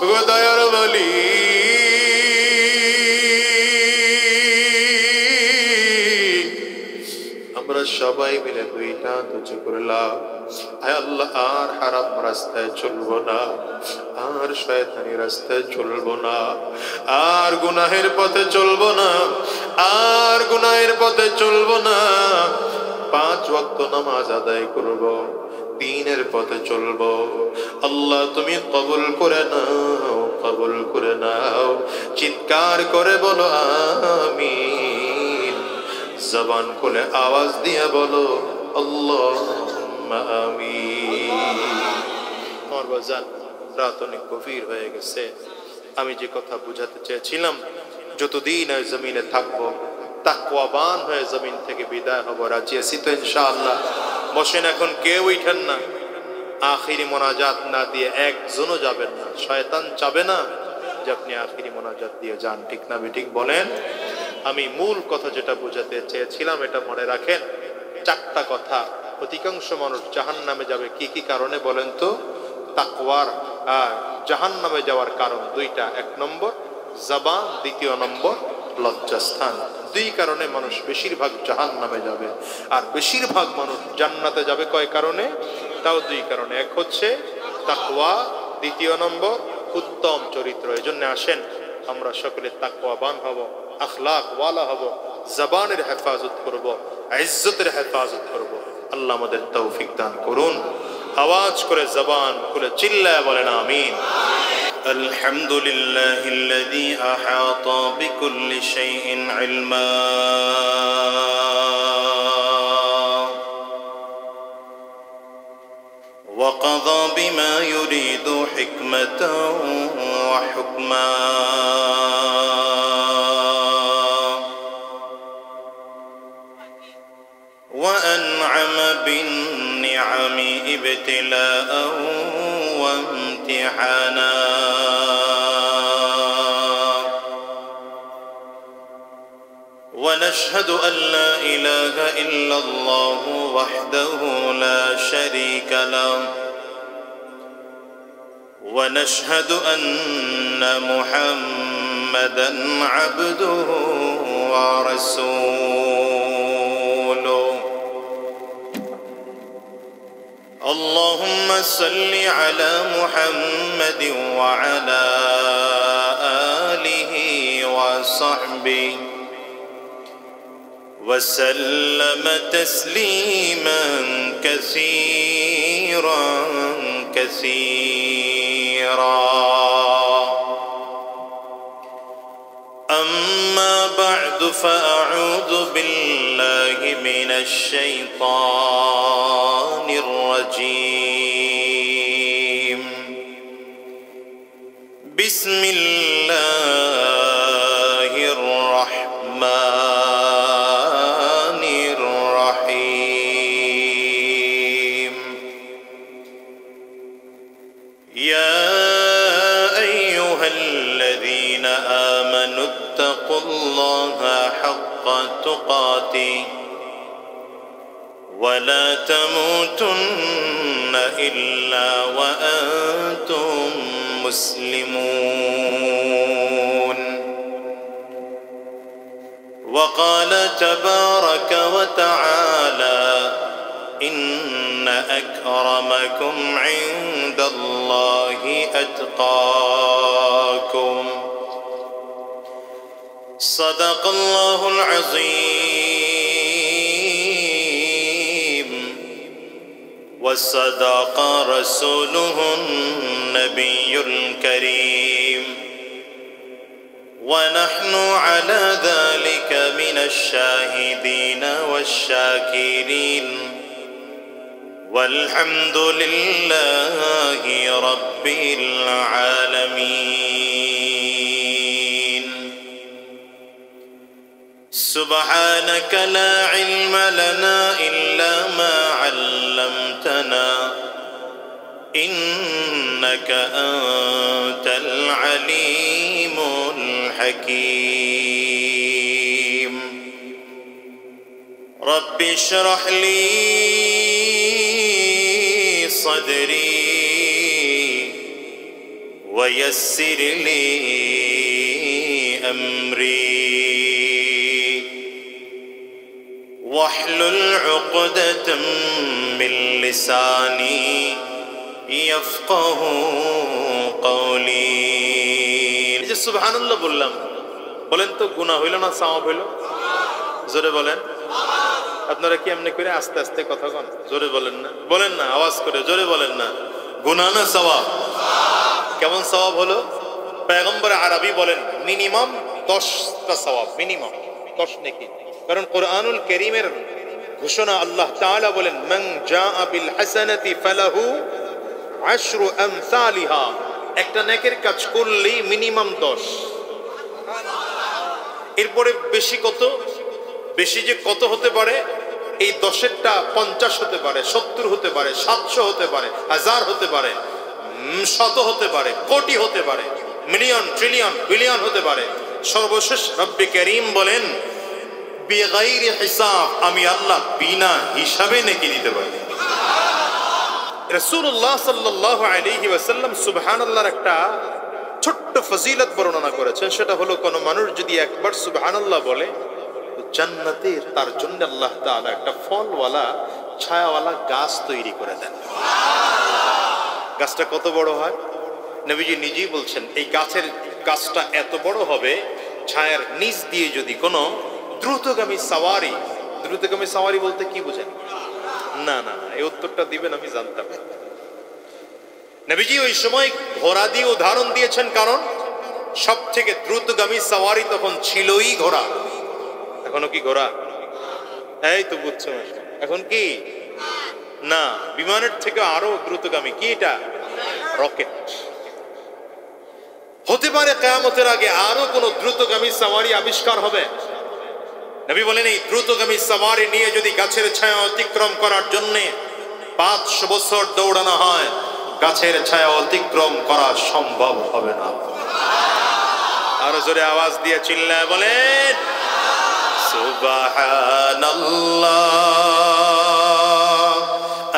গো দয়ার বলি আমরা সবাই মিলে দুইটা তুচি করলাম, আয় আল্লাহ আর হারাম রাস্তায় চলবো না, আর শয়তানি রাস্তায় চলবো না, আর গুনাহের পথে চলবো না, আর গুনাহের পথে চলবো না। 5 ওয়াক্ত নামাজ আদায় করব, দ্বীনের পথে চলবো। আল্লাহ তুমি কবুল করে নাও, কবুল করে নাও। চিৎকার করে বলো আমিন। জবান খুলে আওয়াজ দিয়ে বলো আল্লাহুম্মা আমিন। আমার বাজান, রাত অনেক গভীর হয়ে গেছে। আমি যে কথা বুঝাতে চেয়েছিলাম, যতদিন এই জমিনে থাকবো তাকওয়াবান হয়ে জমিন থেকে বিদায় হব। রাজি আছি তো ইনশাআল্লাহ? বসেন, এখন কেউ উঠেন না। আখিরি মোনাজাত না দিয়ে একজনও যাবেন না। শয়তান চাবে না যে আপনি আখিরি মোনাজাত দিয়ে যান, ঠিক না ঠিক বলেন? আমি মূল কথা যেটা বোঝাতে চেয়েছিলাম এটা মনে রাখেন। 4টা কথা। অধিকাংশ মানুষ জাহান্নামে যাবে কি কি কারণে বলেন তো? তাকওয়ার জাহান্নামে যাওয়ার কারণ 2টা। 1 নম্বর জবান, 2 নম্বর লজ্জাস্থান। 2 কারণে মানুষ বেশিরভাগ জাহান্নামে যাবে। আর বেশিরভাগ মানুষ জান্নাতে যাবে কয় কারণে? তাও 2 কারণে। 1 হচ্ছে তাকওয়া, 2 নম্বর উত্তম চরিত্র। এজন্য আসেন আমরা সকলে তাকওয়াবান হব, আখলাক ওয়ালা হব, জবানের হেফাজত করব, ইজ্জতের হেফাজত করব। আল্লাহ আমাদের তৌফিক দান করুন। আওয়াজ করে জবান খুলে চিল্লায় বলেন আমিন। আলহামদুলিল্লাহিল্লাযী আহাতা বিকুল্লি শাইইন ইলমা ওয়া কাযা বিমা ইউরিদু হিকমাতাও ওয়া হুকমা وأنعم بالنعم ابتلاء وامتحانا ونشهد أن لا إله إلا الله وحده لا شريك له ونشهد أن محمدا عبده ورسوله اللهم صل على محمد وعلى آله وصحبه وسلم تسليما كثيرا كثيرا أما بعد فأعوذ بالله من الشيطان الرجيم بسم الله الرحمن الرحيم يا أيها الذين آمنوا اتقوا الله حق تقاته ولا تموتن إلا وأنتم مسلمون وقال تبارك وتعالى إن أكرمكم عند الله أتقاكم সাদাকাল্লাহুল আযীম ওয়া সাদাকা রাসূলুহুন নাবিয়্যুল কারীম ওয়া নাহনু আলা যালিকা মিনাশ শাহিদিন ওয়াশ শাকিরিন والحمد لله رب العالمين سبحانك لا علم لنا إلا ما علمتنا إنك أنت العليم الحكيم رب اشرح لي صدري ويسر لي أمري واحلل عقدة من لساني يفقه قولي সুবহানাল্লাহ বললাম বলেন তো গুনাহ হইল না সওয়াব হইল জোরে বলেন আপনারা কি এমনি করে আস্তে আস্তে কথা কন জোরে বলেন না আওয়াজ করে জোরে বলেন না গুনাহ না সওয়াব কেমন সওয়াব হলো পয়গম্বর আরবি বলেন মিনিমাম 10টা সওয়াব মিনিমাম 10 নেকি কারণ কোরআনুল কারীমের ঘোষণা আল্লাহ তাআলা বলেন মান জাআ বিল হাসানাতি ফালাহু আশরু আমসালিহা একটা নেকের কাজ করলেই মিনিমাম 10 এরপরে বেশি কত বেশি যে কত হতে পারে এই 10-এরটা 50 হতে পারে 70 হতে পারে 700 হতে পারে 1000 হতে পারে শত হতে পারে কোটি হতে পারে মিলিয়ন ট্রিলিয়ন বিলিয়ন হতে পারে সর্বশেষ রব্বে কারীম বলেন বিগাইরি হিসাব আমি আল্লাহ বিনা হিসাবে নেকি দিতে পারি রাসূলুল্লাহ সাল্লাল্লাহু আলাইহি ওয়াসাল্লাম সুবহানাল্লাহর একটা ছোট্ট ফজিলত বর্ণনা করেছেন সেটা হলো কোন মানুষ যদি একবার সুবহানাল্লাহ বলে তো জান্নাতে তার জন্য আল্লাহ তাআলা একটা ফলওয়ালা ছায়াওয়ালা গাছ তৈরি করে দেন গাছটা কত বড় হয় নবীজি নিজেই বলছেন এই গাছটা এত বড় হবে ছায়ার নিচ দিয়ে যদি কোনো দ্রুতগামী সাওয়ারি বলতে কি বুঝেন না না এই উত্তরটা দিবেন আমি জানতাম নবীজি ওই সময় ঘোড়া দিয়ে উদাহরণ দিয়েছেন কারণ সব থেকে দ্রুতগামী সাওয়ারি তখন ছিলই ঘোড়া এখনো কি ঘোড়া এই তো বুঝছো এখন কি না বিমানের থেকে আরো দ্রুতগামী কি এটা রকেট হতে পারে কিয়ামতের আগে আরো কোন দ্রুতগামী সাওয়ারি আবিষ্কার হবে নবী বলেন এই দ্রুতগামী সাওয়ারি নিয়ে যদি গাছের ছায়া অতিক্রম করার জন্য 500 বছর দৌড়ানো হয় গাছের ছায়া অতিক্রম করা সম্ভব হবে না আরো জোরে আওয়াজ দিয়ে চিল্লায় বলেন সুবহানাল্লাহ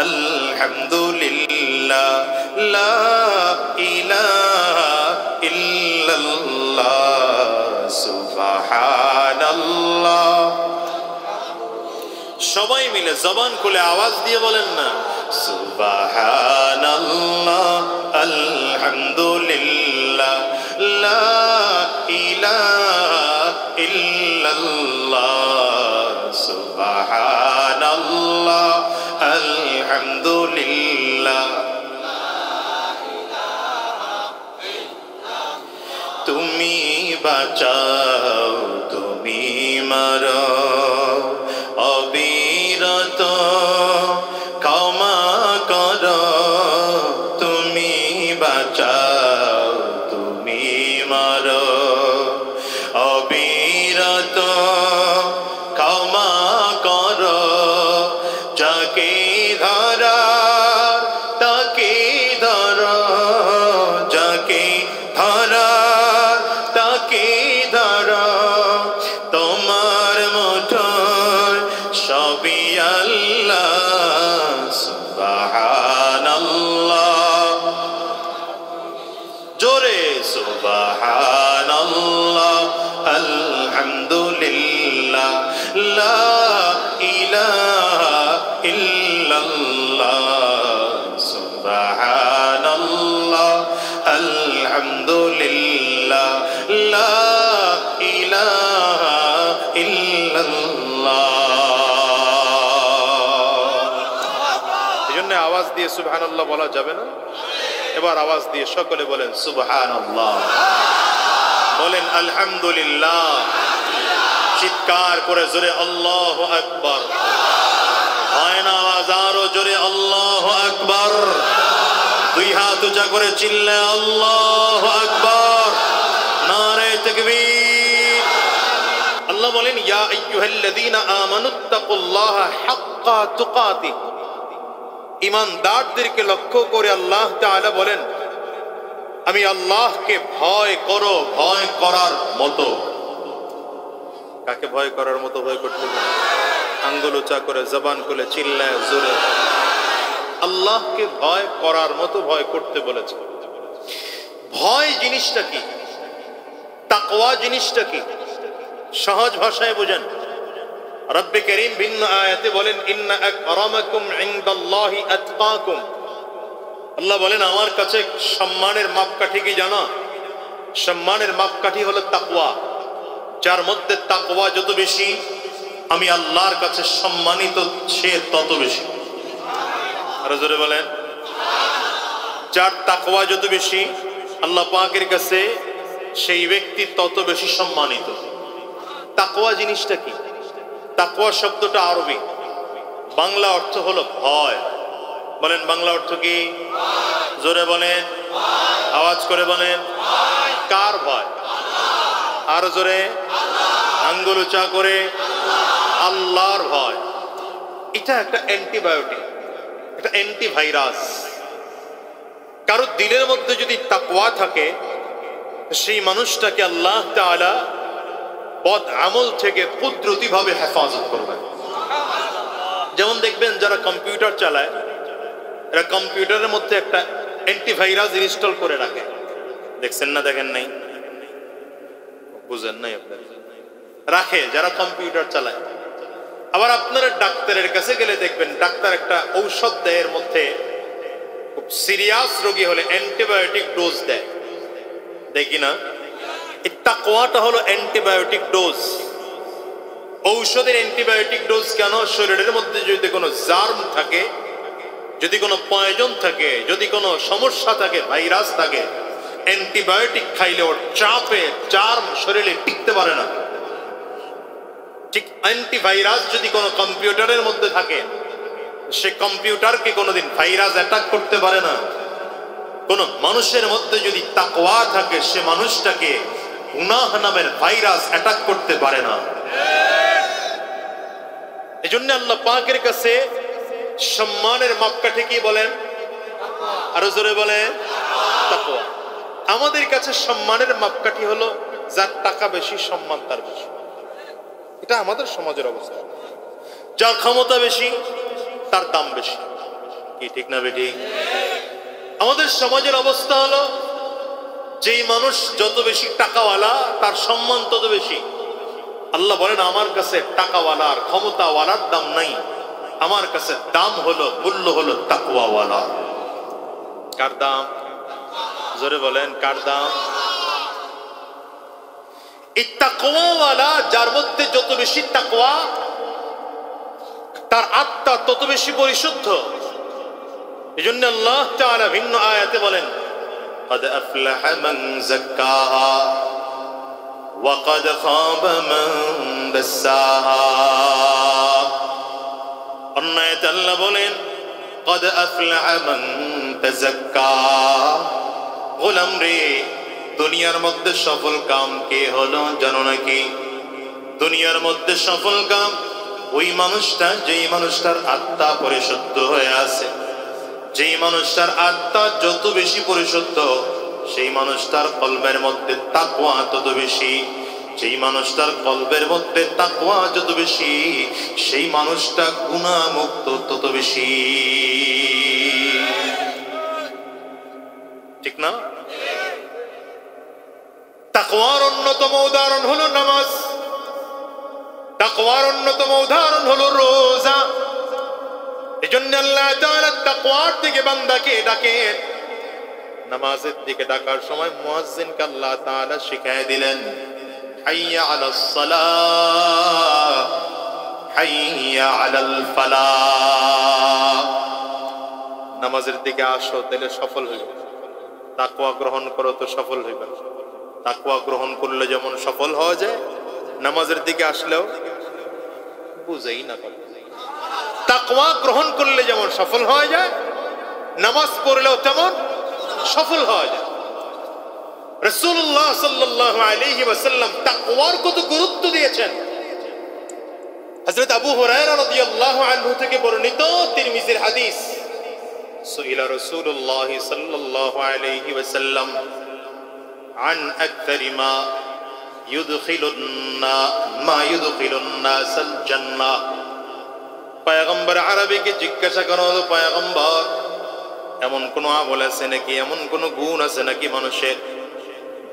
আলহামদুলিল্লাহ লা ইলাহা ইল্লাল্লাহ সুবহানাল্লাহ সবাই মিলে জবান খুলে আওয়াজ দিয়ে বলেন না সুবহানাল্লাহ আলহামদুলিল্লাহ লা ইলাহা ইল্লাল্লাহ সুবহানাল্লাহ আলহামদুলিল্লাহ তুমি বাঁচাও তুমি মারো অবিরত ক্ষমা করো তুমি বাঁচাও তুমি মারো অবিরত ক্ষমা করো যাকে ধরা তাকে ধরো যাকে ধরা তাকে ধরো তোমার মুঠোয় সবই আল্লাহ সুবহানাল্লাহ জোরে সুবহানাল্লাহ আলহামদুলিল্লাহ লা ইলাহা ইল্লাল্লাহ সুবহানাল্লাহ আলহামদুলিল্লাহ লা ইলাহা দিয়ে সুবহানাল্লাহ বলা যাবে না? এবার আওয়াজ দিয়ে সকলে বলেন সুবহানাল্লাহ, বলেন আলহামদুলিল্লাহ, চিৎকার করে জোরে আল্লাহু আকবার, হয় না আওয়াজ আরো জোরে আল্লাহু আকবার, দুই হাত উঁচা করে চিল্লায় আল্লাহু আকবার, নারে তাকবীর। আল্লাহ বলেন ইয়া আইয়ুহাল্লাযীনা আমানুত্তাকুল্লাহা হাক্কা তুকাতিহ, ঈমানদারদেরকে লক্ষ্য করে আল্লাহ তাআলা বলেন আমি আল্লাহকে ভয় করো, ভয় করার মতো। কাকে ভয় করার মতো ভয় করতে হবে? আঙ্গুল উঁচা করে জবান খুলে চিল্লায় জোরে আল্লাহকে ভয় করার মতো ভয় করতে বলেছে। ভয় জিনিসটা কি? তাকওয়া জিনিসটা কি? সহজ ভাষায় বুঝেন। রব্বে করিম ভিন্ন আয়াতে বলেন ইন্না আকরামাকুম ইনদাল্লাহি আতকাকুম। আল্লাহ বলেন আমার কাছে সম্মানের মাপকাঠি কি জানা? সম্মানের মাপকাঠি হলো তাকওয়া। যার মধ্যে তাকওয়া যত বেশি আমি আল্লাহর কাছে সম্মানিত সে তত বেশি। আরো জোরে বলেন। যার তাকওয়া যত বেশি আল্লাহ পাকের কাছে সেই ব্যক্তি তত বেশি সম্মানিত। তাকওয়া জিনিসটা কি? তাকওয়া শব্দটা আরবি, বাংলা অর্থ হলো ভয়। বলেন বাংলা অর্থ কি? জোরে বলেন, আওয়াজ করে বলেন। কার ভয়? আরো জোরে, আঙ্গুল উঁচা করে। আল্লাহর ভয়। এটা একটা অ্যান্টিবায়োটিক, এটা অ্যান্টিভাইরাস। কারো দিলের মধ্যে যদি তাকওয়া থাকে সেই মানুষটাকে আল্লাহ তাআলা বদ আমল থেকে কুদরতি ভাবে হেফাজত করবেন। যেমন দেখবেন যারা কম্পিউটার চালায় এরা কম্পিউটারের মধ্যে একটা অ্যান্টিভাইরাস ইনস্টল করে রাখে। দেখছেন না? দেখেন নাই? বুঝেন নাই আপনারা? রাখে যারা কম্পিউটার চালায়। আবার আপনারা ডাক্তারের কাছে গেলে দেখবেন ডাক্তার একটা ঔষধ দেয়, এর মধ্যে খুব সিরিয়াস রোগী হলে অ্যান্টিবায়োটিক ডোজ দেয়, দেখি না? এই তাকওয়াটা হলো অ্যান্টিবায়োটিক ডোজ। ঔষধের অ্যান্টিবায়োটিক ডোজ কেন? শরীরের মধ্যে যদি কোনো জার্ম থাকে, যদি কোনো পয়জন থাকে, যদি কোনো সমস্যা থাকে, ভাইরাস থাকে, অ্যান্টিবায়োটিক খাইলে ওর চাপে জার্ম শরীরে টিকতে পারে না। ঠিক অ্যান্টিভাইরাস যদি কোনো কম্পিউটারের মধ্যে থাকে সে কম্পিউটারকে কোনোদিন ভাইরাস অ্যাটাক করতে পারে না। কোন মানুষের মধ্যে যদি তাকওয়া থাকে সে মানুষটাকে গুনাহ নামের ভাইরাস অ্যাটাক করতে পারে না। এজন্য আল্লাহ পাকের কাছে সম্মানের মাপকাঠি কি বলেন? আরো জোরে বলেন তাকওয়া। আমাদের কাছে সম্মানের মাপকাঠি হলো যার টাকা বেশি সম্মান তার বেশি। এটা আমাদের সমাজের অবস্থা। যার ক্ষমতা বেশি তার দাম বেশি। কি ঠিক না বেটি? আমাদের সমাজের অবস্থা হলো যেই মানুষ যত বেশি টাকাওয়ালা তার সম্মান তত বেশি। আল্লাহ বলেন আমার কাছে টাকাওয়ালার ক্ষমতাওয়ালার দাম নাই, আমার কাছে দাম হলো, মূল্য হলো তাকওয়াওয়ালা। কার দাম? জোরে বলেন কার দাম? এই তাকওয়াওয়ালা যার মধ্যে যত বেশি তাকওয়া তার আত্মা তত বেশি পরিশুদ্ধ। এজন্য আল্লাহ তাআলা ভিন্ন আয়াতে বলেন قد أفلح من زكاها وقد خاب من دساها। অন্য আয়াতে আল্লাহ বলেন قد أفلح من تزكى। গোলাম রে, দুনিয়ার মধ্যে সফল কাম কে হলো জানো নাকি? দুনিয়ার মধ্যে সফল কাম ওই মানুষটা যেই মানুষটার আত্মা পরিশুদ্ধ হয়ে আছে। যেই মানুষটার আত্মা যত বেশি পরিশুদ্ধ সেই মানুষটার কলবের মধ্যে তাকওয়া তত বেশি। যেই মানুষটার কলবের মধ্যে তাকওয়া যত বেশি সেই মানুষটা গুনাহ মুক্ত তত বেশি। ঠিক না? তাকওয়ার অন্যতম উদাহরণ হলো নামাজ। তাকওয়ার অন্যতম উদাহরণ হলো রোজা। এজন্য আল্লাহ তাআলা তাকওয়ার দিকে বান্দাকে ডাকেন। নামাজের দিকে ডাকার সময় মুয়াজ্জিনকে আল্লাহ তাআলা শিখিয়ে দিলেন হাইয়া আলাস সালাহ হাইয়া আলাল ফালাহ। নামাজের দিকে আসো, তাহলে সফল হইবে। তাকওয়া গ্রহণ করো তো সফল হইবে। তাকওয়া গ্রহণ করলে যেমন সফল হওয়া যায়, নামাজের দিকে আসলেও বুঝেই না। তাকওয়া গ্রহণ করলে যেমন সফল হওয়া যায়, নামাজ পড়লেও তেমন সফল হওয়া যায়। রাসূলুল্লাহ সাল্লাল্লাহু আলাইহি ওয়াসাল্লাম তাকওয়ার কত গুরুত্ব দিয়েছেন। হযরত আবু হুরায়রা রাদিয়াল্লাহু আনহু থেকে বর্ণিত তিরমিজির হাদিস, সুইলা রাসূলুল্লাহ সাল্লাল্লাহু আলাইহি ওয়াসাল্লাম আন আকতারি মা ইউদখিলুন নাসাল জান্নাহ। পয়গম্বর আরবীকে জিজ্ঞাসা করা হলো, পয়গম্বর এমন কোন আমল আছে নাকি, এমন কোন গুণ আছে নাকি মানুষের,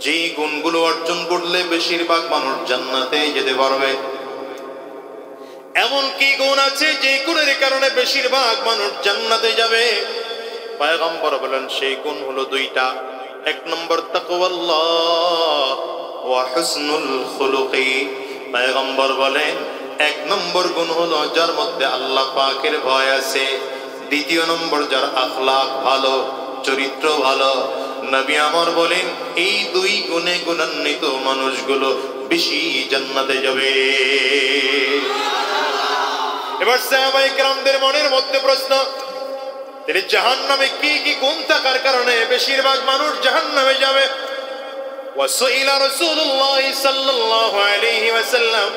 যে গুণগুলো অর্জন করলে বেশিরভাগ মানুষ জান্নাতে যেতে পারবে? এমন কি গুণ আছে যে গুণের কারণে বেশিরভাগ মানুষ জান্নাতে যাবে? পয়গম্বর বলেন সেই গুণ হলো দুইটা। এক নম্বর তাকওয়াল্লাহ ওয়া হুসনুল খুলুকি। পয়গম্বর বলেন এক নম্বর গুণ হলো যার মধ্যে আল্লাহ পাকের ভয় আছে। দ্বিতীয় নম্বর যার আখলাক ভালো, চরিত্র ভালো। নবী আমার বলেন এই দুই গুণে গুণান্বিত মানুষগুলো বেশি জান্নাতে যাবে। এবার সাহাবায়ে কেরামদের মনের মধ্যে প্রশ্ন, তাহলে জাহান্নামে কি কি গুণ থাকার কারণে বেশিরভাগ মানুষ জাহান্নামে যাবে? ওয়াসুইলা রাসূলুল্লাহ সাল্লাল্লাহু আলাইহি ওয়াসাল্লাম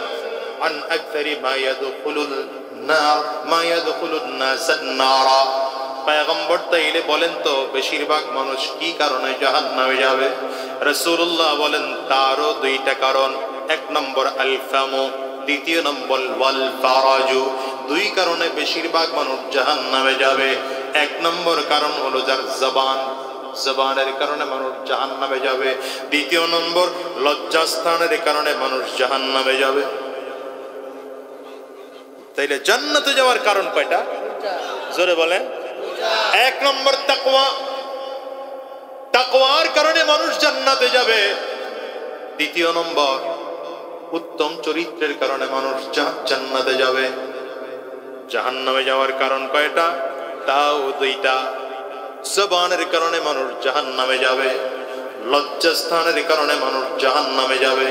আন আকতারি মা ইয়াদখুলুন নাসান নারা। পয়গম্বর তাইলে বলেন তো বেশিরভাগ মানুষ কি কারণে জাহান্নামে যাবে? রাসূলুল্লাহ বলেন তারও দুইটা কারণ। এক নম্বর আল ফামু, দ্বিতীয় নম্বর ওয়াল ফারাজু। দুই কারণে বেশিরভাগ মানুষ জাহান্নামে যাবে। এক নম্বর কারণ হলো যার জবান, জবানের কারণে মানুষ জাহান্নামে যাবে। দ্বিতীয় নম্বর লজ্জাস্থানের কারণে মানুষ জাহান্নামে যাবে। তাইলে জান্নাতে যাওয়ার কারণ কয়টা? জোরে বলেন। এক নম্বর তাকওয়া, তাকওয়ার কারণে মানুষ জান্নাতে যাবে। দ্বিতীয় নম্বর উত্তম চরিত্রের কারণে মানুষ জান্নাতে যাবে। জাহান্নামে যাওয়ার কারণ কয়টা? তাও দুইটা। জবানের কারণে মানুষ জাহান্নামে যাবে, লজ্জাস্থানের কারণে মানুষ জাহান্নামে যাবে।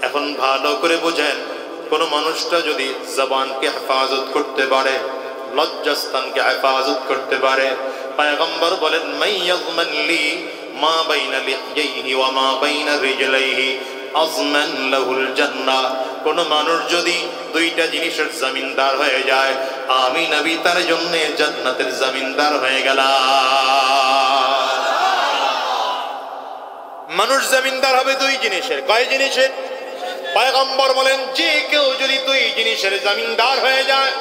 এখন ভালো করে বুঝেন, কোন মানুষটা যদি জবানকে হেফাজত করতে পারে, লজ্জাস্থানকে হেফাজত করতে পারে, পয়গম্বর বলেন মাইয়াযমান লি মা বাইনা লিহইহি ওয়া মা বাইনা রিজলাইহি আযমান লাহুল জান্নাহ। কোন মানুষ যদি দুইটা জিনিসের জমিনদার হয়ে যায়, আমি নবী তার জন্য জান্নাতের জমিনদার হয়ে গেলাম। মানুষ জমিনদার হবে দুই জিনিসের। কয় জিনিসের? পয়গম্বর বলেন যে কেউ যদি দুই জিনিসের জমিনদার হয়ে যায়,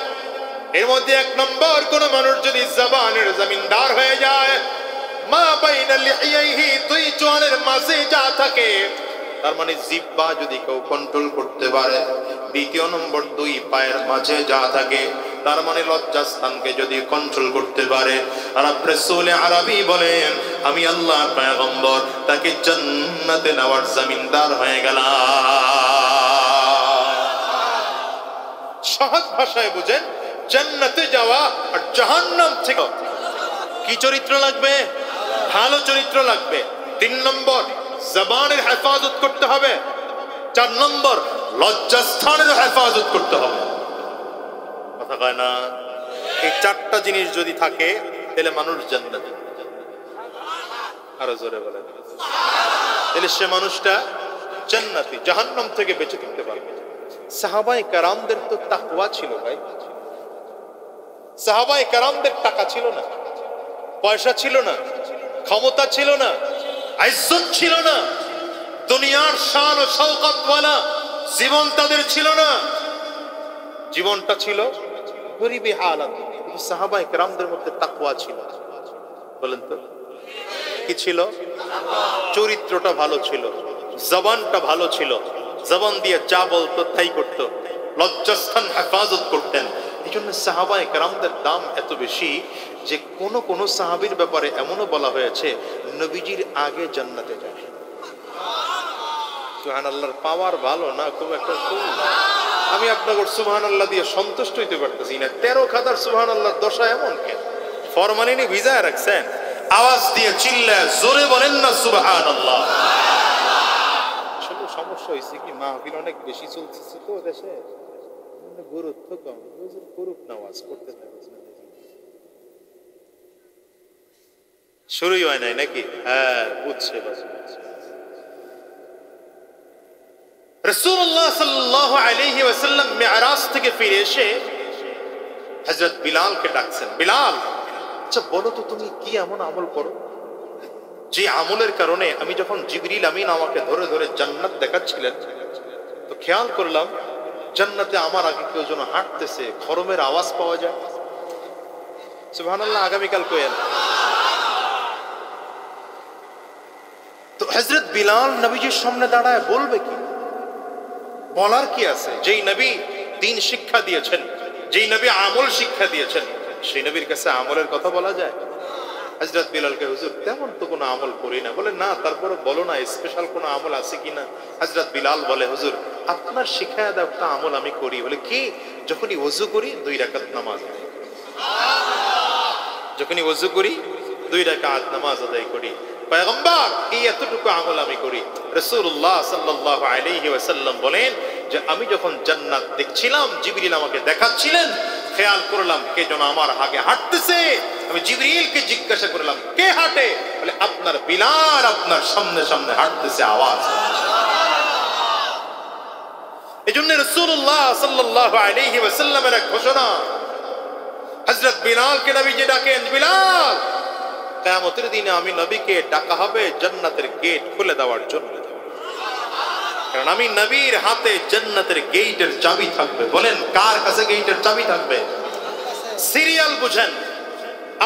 এর মধ্যে এক নম্বর কোন মানুষ যদি জবানের জমিনদার হয়ে যায়, মা বাইনা লিহইহি, দুই চোয়ালের মাঝে যা থাকে, তার মানে জিহ্বা যদি কেউ কন্ট্রোল করতে পারে। দ্বিতীয় নম্বর দুই পায়ের মাঝে যা থাকে, তার মানে লজ্জাস্থানকে যদি কন্ট্রোল করতে পারে। আর রাসূল আরবী বলেন আমি আল্লাহ পয়গম্বর তাকে জান্নাতে নেওয়ার জমিনদার হয়ে গেলাম। সহজ ভাষায় বুঝেন, জান্নাতে যাওয়া আর জাহান্নাম থেকে কি চরিত্র লাগবে? ভালো চরিত্র লাগবে। তিন নম্বর জবানের হেফাজত করতে হবে। চার নম্বর লজ্জাস্থানের হেফাজত করতে হবে। কথা কয় না? এই চারটা জিনিস যদি থাকে তাহলে মানুষ জান্নাতে। আরো জোরে বলেন। তাহলে সে মানুষটা জান্নাতি, জাহান্নাম থেকে বেঁচে থাকতে পারবে। সাহাবায়ে কেরামদের তো তাকওয়া ছিল ভাই। সাহাবায়ে কেরামদের টাকা ছিল না, পয়সা ছিল না, ক্ষমতা ছিল না, ইজ্জত ছিল না, দুনিয়ার শান ও শওকতওয়ালা জীবন তাদের ছিল না। জীবনটা ছিল গরিবী হালাত। কিন্তু সাহাবায়ে কেরামদের মধ্যে তাকওয়া ছিল। বলেন তো কি ছিল? চরিত্রটা ভালো ছিল, জবানটা ভালো ছিল, জবান দিয়ে যা বলতো তাই করতো, লজ্জাস্থান হেফাজত করতেন। এই জন্য সাহাবায়ে কেরামদের দাম এত বেশি যে কোন কোন সাহাবীর ব্যাপারে এমনও বলা হয়েছে নবীজির আগে জান্নাতে যায়। সুবহানাল্লাহর পাওয়ার ভালো না খুব একটা। আমি আপনাদের সুবহানাল্লাহ দিয়ে সন্তুষ্ট হইতে পারতেছি না। 13 খাদার সুবহানাল্লাহর দশা এমন কেন? ফরমানি ভিজায় রাখছেন, আওয়াজ দিয়ে চিল্লায় জোরে বলেন না সুবহানাল্লাহ। আসলে সমস্যা হয়েছে কি, মাহফিল অনেক বেশি চলতেছে তো দেশে, গুরুত্ব কম, করুক না, ওয়াজ করতে থাকে। শুরুই হয় নাই নাকি? হ্যাঁ বুঝছে। রাসূলুল্লাহ সাল্লাল্লাহু আলাইহি ওয়াসাল্লাম মিরাজ থেকে ফিরে এসে হযরত বিলালকে ডাকছেন, বিলাল আচ্ছা বলো তো তুমি কি এমন আমল করো যে আমলের কারণে আমি যখন জিবরিল আমিন আমাকে ধরে ধরে জান্নাত দেখাচ্ছিলেন তো খেয়াল করলাম জান্নাতে আমার আগে কেউ যেন হাঁটতেছে, খরমের আওয়াজ পাওয়া যায়। সুবহানাল্লাহ। আগামীকাল কোয়েল তো হযরত বিলাল নবীজির সামনে দাঁড়ায় বলবে কি, বলার কি আছে? যেই নবী দ্বীন শিক্ষা দিয়েছেন, যেই নবী আমল শিক্ষা দিয়েছেন, সেই নবীর কাছে আমলের কথা বলা যায়? হযরত বিলালকে, হুজুর তেমন তো কোনো আমল করি না। বলে না, তারপরে বলো না স্পেশাল কোনো আমল আছে কিনা। হযরত বিলাল বলে, হুজুর আপনার শিখায়া দেওয়া একটা আমল আমি করি। বলে কি? যখনই ওযু করি 2 রাকাত নামাজ আদায় করি। যখনই ওযু করি 2 রাকাত নামাজ আদায় করি। পয়গম্বর এই এতটুকু আমল আমি করি। রাসূলুল্লাহ সাল্লাল্লাহু আলাইহি ওয়াসাল্লাম বলেন যে আমি যখন জান্নাত দেখছিলাম, জিবরিল আমাকে দেখাচ্ছিলেন, খেয়াল করলাম কে যেন আমার আগে হাঁটতেছে। আমি জিবরিলকে জিজ্ঞাসা করলাম কে হাঁটে? বলে আপনার বিলাল আপনার সামনে সামনে হাঁটতেছে, আওয়াজ। এজন্য রাসূলুল্লাহ সাল্লাল্লাহু আলাইহি ওয়াসাল্লামের এক ঘোষণা, হযরত বিলালকে নবীজি ডাকেন, বিলাল কিয়ামতের দিনে আমি নবীকে ডাকা হবে জান্নাতের গেট খুলে দেওয়ার জন্য, কারণ আমি নবীর হাতে জান্নাতের গেটের চাবি থাকবে। বলেন কার কাছে গেটের চাবি থাকবে? সিরিয়াল বুঝেন,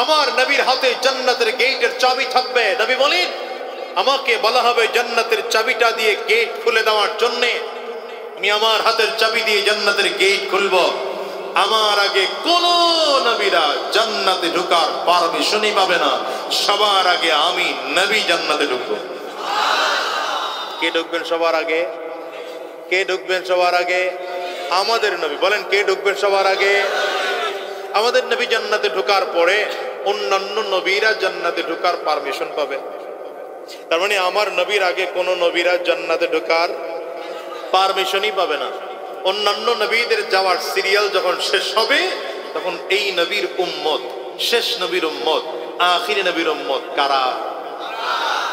আমার নবীর হাতে জান্নাতের গেটের চাবি থাকবে। নবী বলেন আমাকে বলা হবে জান্নাতের চাবিটা দিয়ে গেট খুলে দেওয়ার জন্য। আমি আমার হাতের চাবি দিয়ে জান্নাতের গেট খুলবো। আমার আগে কোন নবীরা জান্নাতে ঢোকার পারমিশনই পাবে না। সবার আগে আমি নবী জান্নাতে ঢুকবো। কে ঢুকবেন সবার আগে? কে ঢুকবেন সবার আগে? আমাদের নবী। বলেন কে ঢুকবেন সবার আগে? আমাদের নবী জান্নাতে ঢোকার পরে অন্যান্য নবীরা জান্নাতে ঢোকার পারমিশন পাবে। তার মানে আমার নবীর আগে কোন নবীরা জান্নাতে ঢোকার পারমিশনই পাবে না। অন্যান্য নবীদের যাওয়ার সিরিয়াল যখন শেষ হবে তখন এই নবীর উম্মত, শেষ নবীর উম্মত, আখিরি নবীর উম্মত কারা?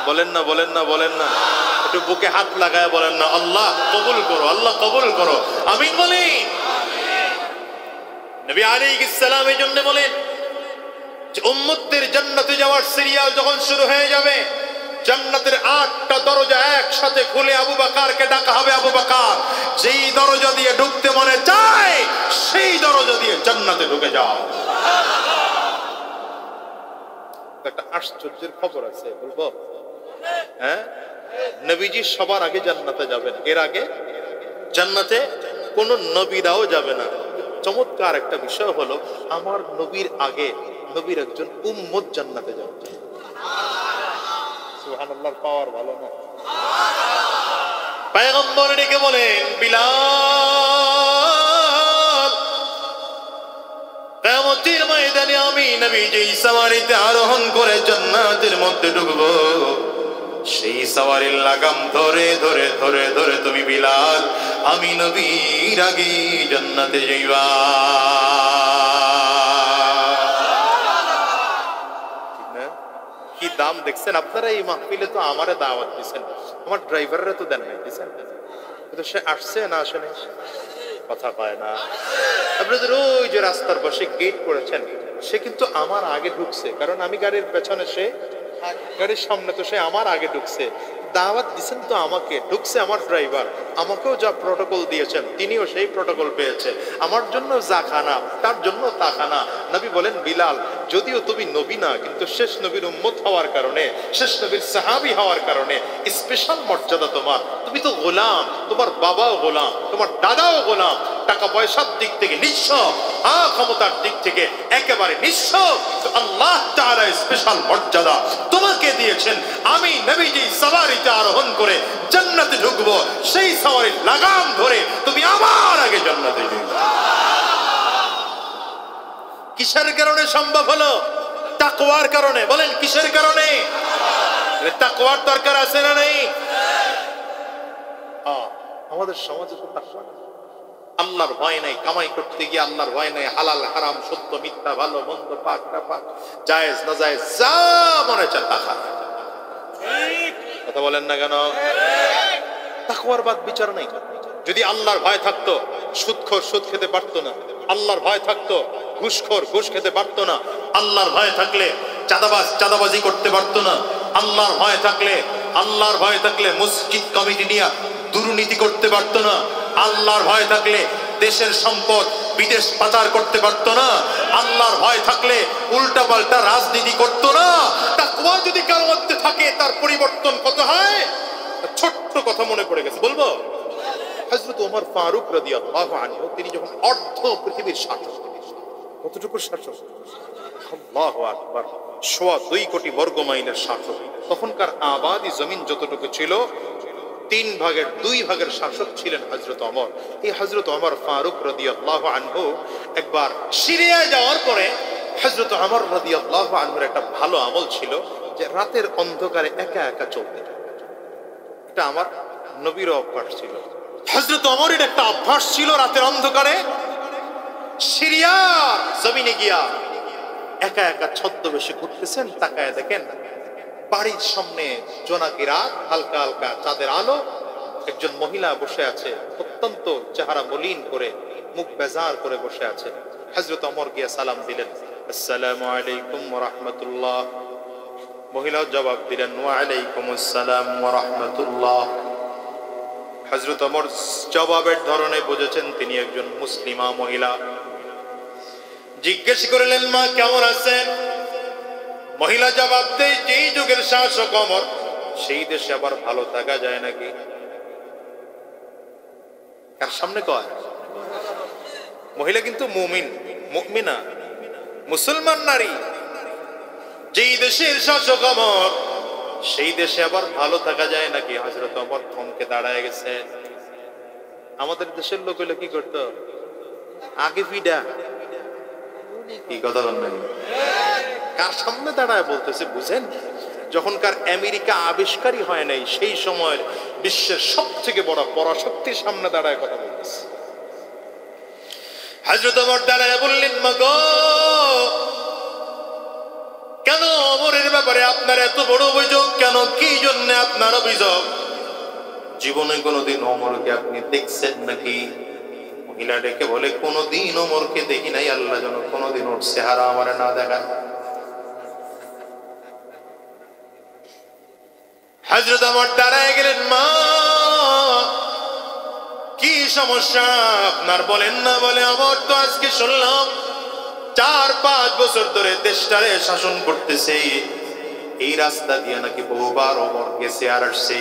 বলেন না, বলেন না, বলেন না। একটু বুকে হাত লাগায় বলেন না আল্লাহ কবুল করো, আল্লাহ কবুল করো, আমিন বলি। নবী আলাইহিস সালাম এই জন্য বলেন যে উম্মতদের জান্নাতে যাওয়ার সিরিয়াল যখন শুরু হয়ে যাবে, জান্নাতের 8টা দরজা একসাথে খুলে আবু বকরকে ডাকা হবে। আবু বকর যেই দরজা দিয়ে ঢুকতে মনে চায় সেই দরজা দিয়ে জান্নাতে ঢুকে যাও। একটা আশ্চর্যের খবর আছে, বলবো? হ্যাঁ, নবীজি সবার আগে জান্নাতে যাবেন। এর আগে জান্নাতে কোন নবীরাও যাবে না। চমৎকার একটা বিষয় হলো আমার নবীর আগে নবীর একজন উম্মত জান্নাতে যাবে। সুবহানাল্লাহর পাওয়ার ভালো না? পয়গম্বর ডেকে বলেন বিলাল কিয়ামতের ময়দানে আমি নবী যেই সওয়ারিতে আরোহণ করে জান্নাতের মধ্যে ঢুকবো, সেই সওয়ারির লাগাম ধরে ধরে ধরে ধরে তুমি বিলাল আমি নবীর আগে জান্নাতে যাইবা। কি দাম দেখছেন আপনারা? এই মাহফিলে তো আমারে দাওয়াত দিয়েছেন, আমার ড্রাইভাররা তো দেন নাই, দিয়েছেন তো সে আসছে না আসে নাই? কথা কয় না। আপনাদের ওই যে রাস্তার পাশে গেট করেছেন সে কিন্তু আমার আগে ঢুকছে, কারণ আমি গাড়ির পেছনে, সে গাড়ির সামনে, তো সে আমার আগে ঢুকছে। দাওয়াত দিয়েছেন তো আমাকে, ঢুকছে আমার ড্রাইভার, আমাকেও যা প্রটোকল দিয়েছেন তিনিও সেই প্রটোকল পেয়েছে। আমার জন্য যা খানা তার জন্য তা খানা। নবী বলেন বিলাল যদিও তুমি নবী না, কিন্তু শেষ নবীর উম্মত হওয়ার কারণে, শেষ নবীর সাহাবী হওয়ার কারণে স্পেশাল মর্যাদা তোমার। তুমি তো গোলাম, তোমার বাবাও গোলাম, তোমার দাদাও গোলাম, টাকা পয়সার দিক থেকে নিঃস্ব, ক্ষমতার দিক থেকে একেবারে নিঃস্ব। আল্লাহ তাআলা স্পেশাল মর্যাদা তোমাকে দিয়েছেন। আমি নবীজি সওয়ারিতে আরোহণ করে জান্নাতে ঢুকবো, সেই সওয়ারির লাগাম ধরে তুমি আমার আগে জান্নাতে ঢুকবে। কিসের কারণে সম্ভব হলো? তাকওয়ার কারণে। বলেন কিসের কারণে? তাকওয়ার দরকার আছে না নেই? আমাদের সমাজে তো তাকওয়া নেই, আল্লাহর ভয় নাই। কামাই করতে গিয়ে আল্লাহর ভয় নাই। হালাল হারাম, সত্য মিথ্যা, ভালো মন্দ, পাক না পাক, জায়েজ না জায়েজ, যা মনে চায় তা খায়। কথা বলেন না কেন? তাকওয়ার বাদ বিচার নাই। যদি আল্লাহর ভয় থাকতো সুদখোর সুদ খেতে পারতো না, আল্লাহর ভয় থাকতো ঘুষখোর ঘুষ খেতে পারতো না, আল্লাহর ভয় থাকলে চাঁদাবাজ চাঁদাবাজি করতে পারতো না, আল্লাহর ভয় থাকলে মসজিদ কমিটি নিয়ে দুর্নীতি করতে পারতো না, আল্লাহর ভয় থাকলে দেশের সম্পদ বিদেশ পাচার করতে পারতো না, আল্লাহর ভয় থাকলে উল্টা পাল্টা রাজনীতি করতো না। তাকওয়া যদি কারোর মধ্যে থাকে তার পরিবর্তন কত হয়। ছোট্ট কথা মনে পড়ে গেছে, বলবো। হযরত ওমর ফারুক রাদিয়াল্লাহু আনহু তিনি যখন অর্ধ পৃথিবীর শাসক, কতটুকু শাসক? আল্লাহু আকবার, 2.25 কোটি বর্গ মাইলের শাসক। তখনকার আবাদি জমিন যতটুকু ছিল 3 ভাগের 2 ভাগের শাসক ছিলেন হযরত ওমর। এই হযরত ওমর ফারুক রাদিয়াল্লাহু আনহু একবার সিরিয়ায় যাওয়ার পরে হযরত ওমর রাদিয়াল্লাহু আনহুর একটা ভালো আমল ছিল যে রাতের অন্ধকারে একা একা চলতেন। এটা আমার নবীর অভ্যাস ছিল, হযরত ওমরের একটা অভ্যাস ছিল রাতের অন্ধকারে সিরিয়ার জমিনে গিয়া একা একা ছদ্মবেশে ঘুরতেছেন। তাকায় দেখেন বাড়ির সামনে জোনাকি রাত, হালকা হালকা চাঁদের আলো, একজন মহিলা বসে আছে, অত্যন্ত চেহারা মলিন করে, মুখ বেজার করে বসে আছে। হযরত ওমর গিয়া সালাম দিলেন, আসসালামু আলাইকুম ওয়া রাহমাতুল্লাহ। মহিলা জবাব দিলেন, ওয়া আলাইকুম আসসালাম ওয়া রাহমাতুল্লাহ। হযরত ওমর জবাবের ধরনে বুঝেছেন তিনি একজন মুসলিমা মহিলা। জিজ্ঞেস করলেন, মা কেমন আছেন? মহিলা জবাব দেয়, যেই যুগের শাসক ওমর সেই দেশে আবার ভালো থাকা যায় নাকি? কার সামনে কয়? মহিলা কিন্তু মুমিনা মুসলমান নারী। যেই দেশের শাসক ওমর সেই দেশে আবার ভালো থাকা যায় নাকি? হযরত ওমর থমকে দাঁড়ায় গেছে। আমাদের দেশের লোক হইলে কি করতো? আগে ফিডা। কি কথা বলেন? কার সামনে দাঁড়ায় বলতেছে বুঝেন? যখনকার আমেরিকা আবিষ্কারই হয় নাই সেই সময়ের বিশ্বের সবথেকে বড় পরাশক্তির সামনে দাঁড়ায় কথা বলতেছে। হযরত ওমর দাঁড়ায় বললেন, মা গো, কেন ওমরের ব্যাপারে আপনার এত বড় অভিযোগ? কেন, কি জন্য আপনার অভিযোগ? জীবনে কোনোদিন ওমরকে আপনি দেখছেন নাকি? মহিলা ডেকে বলে, কোনোদিন ওমরকে দেখি নাই, আল্লাহ যেন কোনোদিন ওর চেহারা আমার না দেখায়। হযরত ওমর দাঁড়ায় গেলেন, মা কি সমস্যা আপনার বলেন না? বলে, ওমর তো আজকে শুনলাম 4-5 বছর ধরে দেশটারে শাসন করতেছে, এই রাস্তা দিয়ে নাকি বহুবার ওমর গেছে আর আসছে।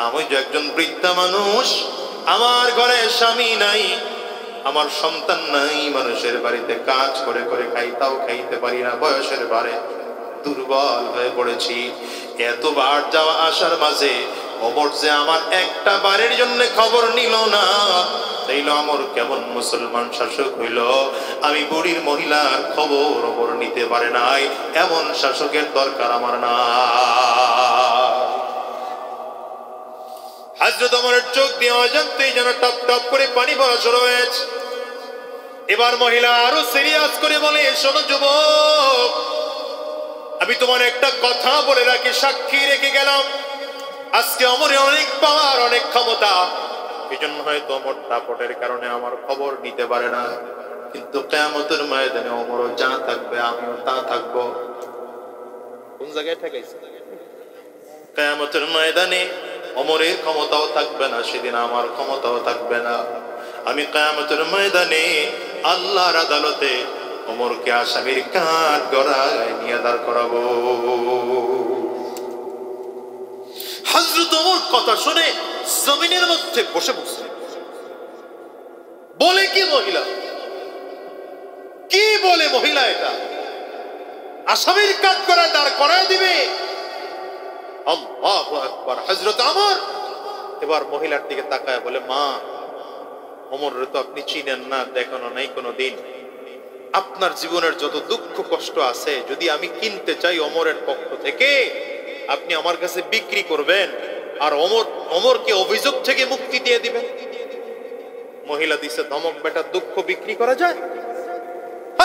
আমি যে একজন বৃদ্ধা মানুষ, আমার ঘরে স্বামী নাই, আমার সন্তান নাই, মানুষের বাড়িতে কাজ করে করে খাই, তাও খাইতে পারি না, বয়সের ভারে দুর্বল হয়ে পড়েছি। এতবার যাওয়া আসার মাঝে ওমর যে আমার একটা বারের জন্য খবর নিল না, তাইলে ওমর কেমন মুসলমান শাসক হইল? আমি বুড়ির মহিলার খবর ওমর নিতে পারে নাই, এমন শাসকের দরকার আমার না। হযরত ওমরের চোখ দিয়ে অজান্তেই যেন টপ টপ করে পানি পড়া শুরু হয়েছে। এবার মহিলা আরো সিরিয়াস করে বলে, শোনো যুবক, আমি তোমার একটা কথা বলে রাখি, সাক্ষী রেখে গেলাম, আজকে ওমরের অনেক পাওয়ার, অনেক ক্ষমতা, এই জন্য হয়তো ওমর দাপটের কারণে আমার খবর নিতে পারে না, কিন্তু কিয়ামতের ময়দানে ওমরও যা থাকবে আমিও তা থাকবো। কোন জায়গায় ঠেকাইছে? কিয়ামতের ময়দানে ওমরের ক্ষমতাও থাকবে না, সেদিন আমার ক্ষমতাও থাকবে না। আমি কিয়ামতের ময়দানে আল্লাহর আদালতে ওমরকে আসামির কাঠ গড়ায় নিয়ে দাঁড় করাবো। হযরত ওমর কথা শুনে জমিনের মধ্যে বসে বসে বলে, কি মহিলা, কি বলে মহিলা? এটা আসামির কাঠ গড়ায় দাঁড় করায় দিবে? আল্লাহু আকবার। হযরত ওমর এবার মহিলার দিকে তাকায় বলে, মা, ওমরের তো আপনি চিনেন না, দেখানো নাই কোনোদিন, আপনার জীবনের যত দুঃখ কষ্ট আছে যদি আমি কিনতে চাই ওমরের পক্ষ থেকে, আপনি আমার কাছে বিক্রি করবেন আর ওমরকে অভিযোগ থেকে মুক্তি দিয়ে দিবেন। মহিলা দিছে ধমক, বেটা দুঃখ বিক্রি করা যায়?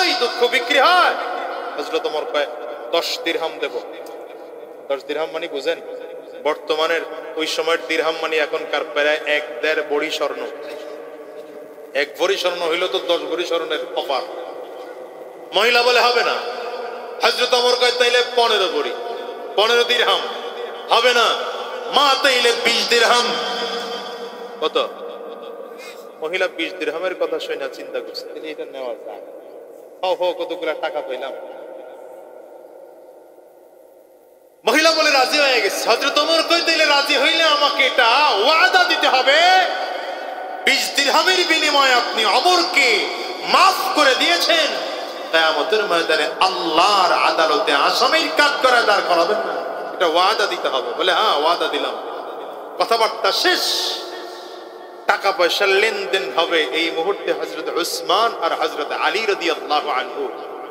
এই দুঃখ বিক্রি হয়? হযরত ওমর কয় 10 দিরহাম দেব। 10 দিরহাম মানে বুঝেন? বর্তমানের ওই সময়ের দিরহাম মানে এখনকার প্রায় 1.5 ভরি স্বর্ণ। 1 ভরি স্বর্ণ হইল তো 10 ভরি স্বর্ণের অফার। মহিলা বলে হবে না। হযরত ওমর কয় তাইলে 15 ভরি, 15 দিরহাম। হবে না। মা তাইলে 20 দিরহাম। কত? মহিলা 20 দিরহামের কথা শুনে চিন্তা করছে, তাহলে এটা নেওয়া যায়। কতগুলা টাকা পাইলাম। মহিলা বলে রাজি হয়ে গেছে। হযরত ওমর কই তাইলে রাজি হইলে আমাকে এটা ওয়াদা দিতে হবে, 20 দিরহামের বিনিময়ে আপনি ওমরকে মাফ করে দিয়েছেন, কিয়ামতের ময়দানে আল্লাহর আদালতে আসামির কাঠগড়ায় দাঁড় করাবেন না। এটা ওয়াদা দিতে হবে। বলে হ্যাঁ ওয়াদা দিলাম। কথাবার্তা শেষ, টাকা পয়সার লেনদেন হবে। এই মুহূর্তে হযরত উসমান আর হযরত আলী রাদিয়াল্লাহু আনহু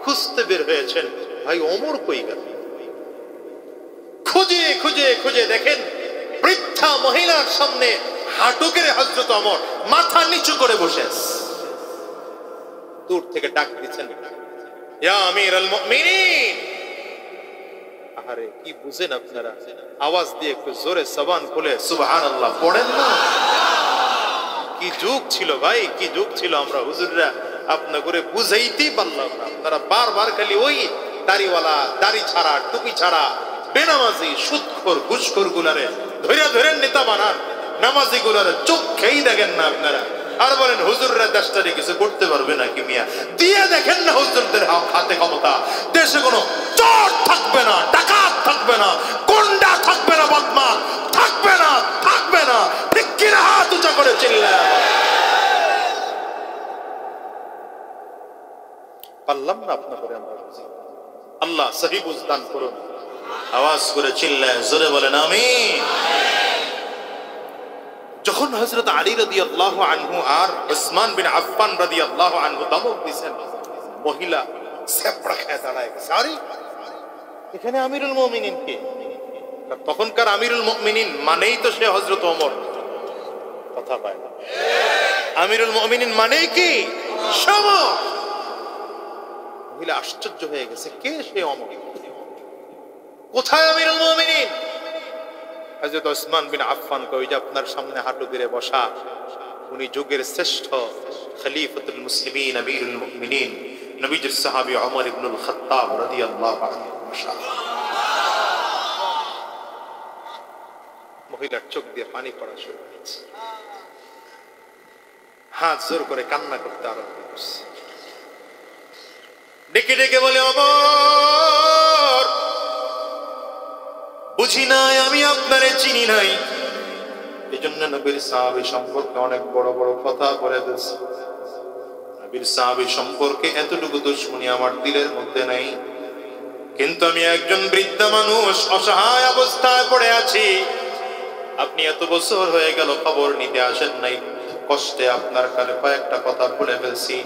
খুঁজতে বের হয়েছেন, ভাই ওমর কই গেল? খুঁজে খুঁজে খুঁজে দেখেন বৃদ্ধা মহিলার সামনে হাঁটু গেড়ে হযরত ওমর মাথা নিচু করে বসে আছে। দূর থেকে ডাক দিচ্ছেন, ইয়া আমিরুল মুমিনিন। আরে কি বুঝেন আপনারা? আওয়াজ দিয়ে একটু জোরে জবান খুলে সুবহানাল্লাহ পড়েন না? কি যুগ ছিল ভাই, কি যুগ ছিল। আমরা হুজুররা আপনার করে বুঝাইতেই পারলাম না। আপনারা বারবার খালি ওই দাড়িওয়ালা, দাড়ি ছাড়া, টুপি ছাড়া, বেনামাজি, সুদখোর, ঘুষখোর গুলারে ধরে ধরে নেতা বানান, নামাজি গুলারে চোখেই দেখেন না আপনারা। আর বলেন হুজুররা দেশটারে কিছু করতে পারবে না কি মিয়া? দিয়ে দেখেন না হুজুরদের হাতে ক্ষমতা। দেশে কোনো চোর থাকবে না, ডাকাত থাকবে না, গুন্ডা থাকবে না, বদমাশ থাকবে না, থাকবে না। ঠিক কিনা? হাত উঁচা করে চিল্লায়। পারলাম না আপনার করে আমরা। আল্লাহ সহি বুঝ দান করুন। আওয়াজ করে চিল্লায় জোরে বলেন আমিন। যখন হযরত আলী রাদিয়াল্লাহু আনহু আর উসমান বিন আফফান রাদিয়াল্লাহু আনহু ধমক দিয়েছেন, মহিলা সেপড়া খেয়ে দাঁড়ায় গেছে। আরে এখানে আমিরুল মুমিনিন কে? তখনকার আমিরুল মুমিনিন মানেই তো সে হযরত ওমর। কথা পায় না। আমিরুল মুমিনিন মানেই কি? ওমর। মহিলা আশ্চর্য হয়ে গেছে, কে সে ওমর? কোথায় আমিরুল মুমিনিন? হযরত ওসমান বিন আফফান কই যে আপনার সামনে হাঁটু গেড়ে বসা উনি যুগের শ্রেষ্ঠ খলিফাতুল মুসলিমিন আমিরুল মুমিনিন নবীজির সাহাবী ওমর ইবনুল খাত্তাব রাদিয়াল্লাহু আনহু। মহিলার চোখ দিয়ে পানি পড়া শুরু হয়েছে, হাত জোর করে কান্না করতে আরম্ভ করছে। ডেকে ডেকে বলে, ওমর বুঝি নাই, আমি আপনারে চিনি নাই, এই জন্য নবীর সাহাবী সম্পর্কে অনেক বড় বড় কথা বলে দিয়েছে। নবীর সাহাবী সম্পর্কে এতটুকু দুশমনী আমার দিলের মধ্যে নেই, কিন্তু আমি একজন বৃদ্ধা মানুষ, অসহায় অবস্থায় পড়ে আছি। আপনি এত বছর হয়ে গেল খবর নিতে আসেন নাই, কষ্টে আপনার কানে কয়েকটা কথা বলে ফেলছি,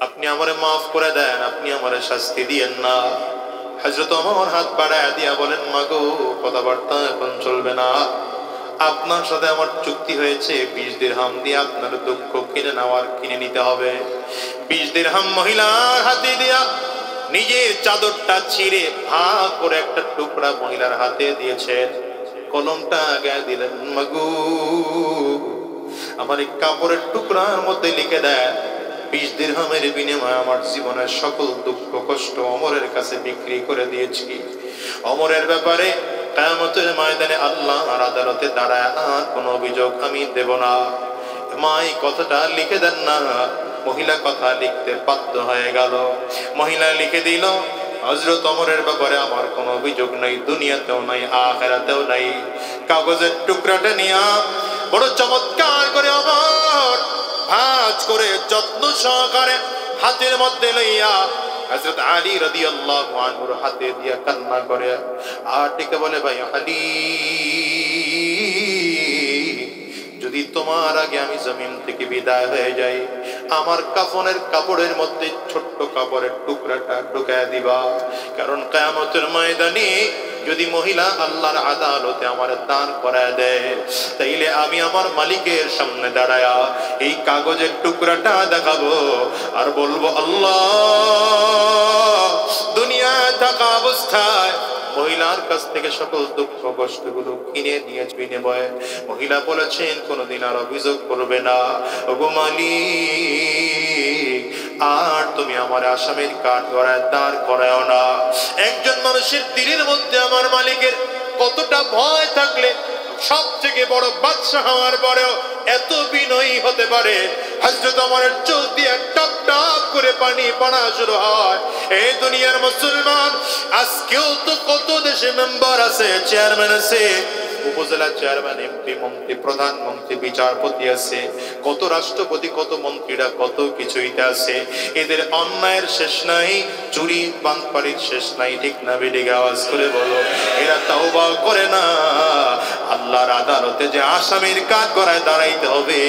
আপনি আমারে মাফ করে দেন, আপনি আমারে শাস্তি দিয়েন না। হযরত ওমর হাত বাড়ায় দিয়া বলেন, মাগো কথাবার্তা এখন চলবে না, আপনার সাথে আমার চুক্তি হয়েছে 20 দিরহাম দিয়ে আপনার দুঃখ কিনে নিতে হবে। 20 দিরহাম মহিলার হাতে দিয়া নিজের চাদরটা ছিঁড়ে ভাগ করে একটা টুকরা মহিলার হাতে দিয়েছেন, কলমটা গায়ে দিলেন, মাগো আমার এই কাপড়ের টুকরার মধ্যে লিখে দেন 20 দিরহামের বিনিময়ে আমার জীবনের সকল দুঃখ কষ্ট ওমরের কাছে বিক্রি করে দিয়েছি। ওমরের ব্যাপারে কিয়ামতের ময়দানে আল্লাহর আদালতে দাঁড়ায় আর কোনো অভিযোগ আমি দেব না। মা এই কথাটা লিখে দেন না। মহিলা কথা লিখতে বাধ্য হয়ে গেল। মহিলা লিখে দিল, হযরত ওমরের ব্যাপারে আমার কোনো অভিযোগ নাই, দুনিয়াতেও নাই, আখিরাতেও নাই। কাগজের টুকরাটা নিয়ে বড় চমৎকার করে ওমর ভাঁজ করে যত্ন সহকারে হাতের মধ্যে লইয়া হযরত আলী রাদিয়াল্লাহু আনহুর হাতে দিয়া কান্না করে আর ডেকে বলে, ভাই আলী, যদি তোমার আগে আমি জমিন থেকে বিদায় হয়ে যাই, আমার কাফনের কাপড়ের মধ্যে ছোট্ট কাপড়ের টুকরাটা ঢুকায় দিবা। কারণ কিয়ামতের ময়দানে যদি মহিলা আল্লাহর আদালতে আমার দান করায় দেয়, তাইলে আমি আমার মালিকের সামনে দাঁড়ায়া এই কাগজের টুকরাটা দেখাবো আর বলবো, আল্লাহ, দুনিয়া থাকা অবস্থায় মহিলার কাছ থেকে সকল দুঃখ কষ্টগুলো কিনে নিয়েছে বিনিময়ে। মহিলা বলেছেন কোনোদিন আর অভিযোগ করবে না, ওগো মালিক, আর তুমি আমার আসামির কাঠ গড়ায় দাঁড় করায়ও না। একজন মানুষের দিনের মধ্যে আমার মালিকের কতটা ভয় থাকলে সব থেকে বড় বাদশা হওয়ার পরেও এত বিনয়ী হতে পারে। হযরত ওমরের চোখ দিয়ে টপ টপ করে পানি পড়া শুরু হয়। এই দুনিয়ার মুসলমান, আজকেও তো কত দেশে মেম্বার আছে, চেয়ারম্যান আছে, উপজেলা চেয়ারম্যান, এমপি, মন্ত্রী, প্রধানমন্ত্রী, বিচারপতি আছে, কত রাষ্ট্রপতি, কত মন্ত্রীরা, কত কিছুইতে আছে। এদের অন্যায়ের শেষ নাই, চুরি বানপাড়ির শেষ নাই, ঠিক না বেডিকে আওয়াজ করে বলো। এরা তাওবা করে না, আল্লাহর আদালতে যে আসামির কাঠ গড়ায় দাঁড়াইতে হবে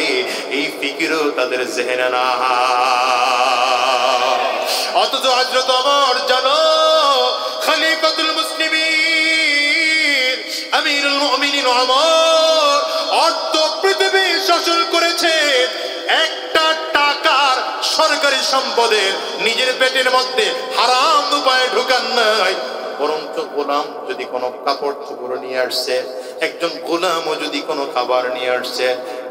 এই ফিকিরও তাদের জেহেনে না। অথচ হযরত ওমর জানো, খলিফাতুল মুসলিমিন, আমিরুল মুমিনিন ওমর অর্ধ পৃথিবী শাসন করেছে। একটা টাকার সরকারি সম্পদের নিজের পেটের মধ্যে হারাম উপায়ে ঢুকান নাই। বরঞ্চ গোলাম যদি কোনো কাপড় চোপড় নিয়ে আসছে, একজন গোলামও যদি কোনো খাবার নিয়ে আসছে,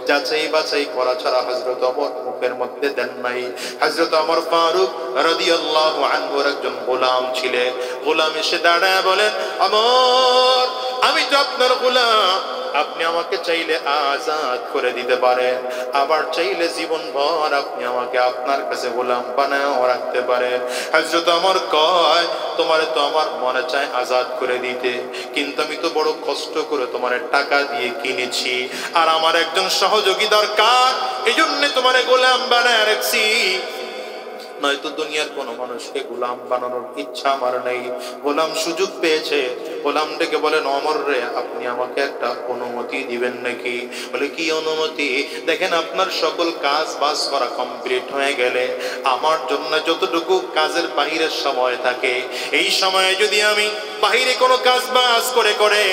যাচাই বাছাই করা ছাড়া হযরত ওমর মুখের মধ্যে দেন নাই। হযরত ওমর ফারুক রাদিয়াল্লাহু আনহু একজন গোলাম ছিলেন। গোলাম এসে দাঁড়ায় বলেন, ওমর, আমি তো আপনার গোলাম, আপনি আমাকে চাইলে আজাদ করে দিতে পারেন, আবার চাইলে জীবনভর আপনি আমাকে আপনার কাছে গোলাম বানায়ও রাখতে পারেন। হযরত ওমর কয়, তোমারে তো আমার মনে চায় আজাদ করে দিতে, কিন্তু আমি তো বড় কষ্ট করে তোমারে টাকা দিয়ে কিনেছি, আর আমার একজন সহযোগী দরকার, এই জন্য তোমারে গোলাম বানায় রাখছি। নয়তো দুনিয়ার কোন মানুষকে গোলাম বানানোর ইচ্ছা আমার নেই। গোলাম সুযোগ পেয়েছে, গোলাম ডেকে বলেন, ওমর রে, আপনি আমাকে একটা অনুমতি দিবেন নাকি? বলে, কি অনুমতি? দেখেন, আপনার সকল কাজ বাজ করা কমপ্লিট হয়ে গেলে আমার জন্য যতটুকু কাজের বাহিরের সময় থাকে, এই সময়ে যদি আমি বাহিরে কোনো কাজ বাজ করে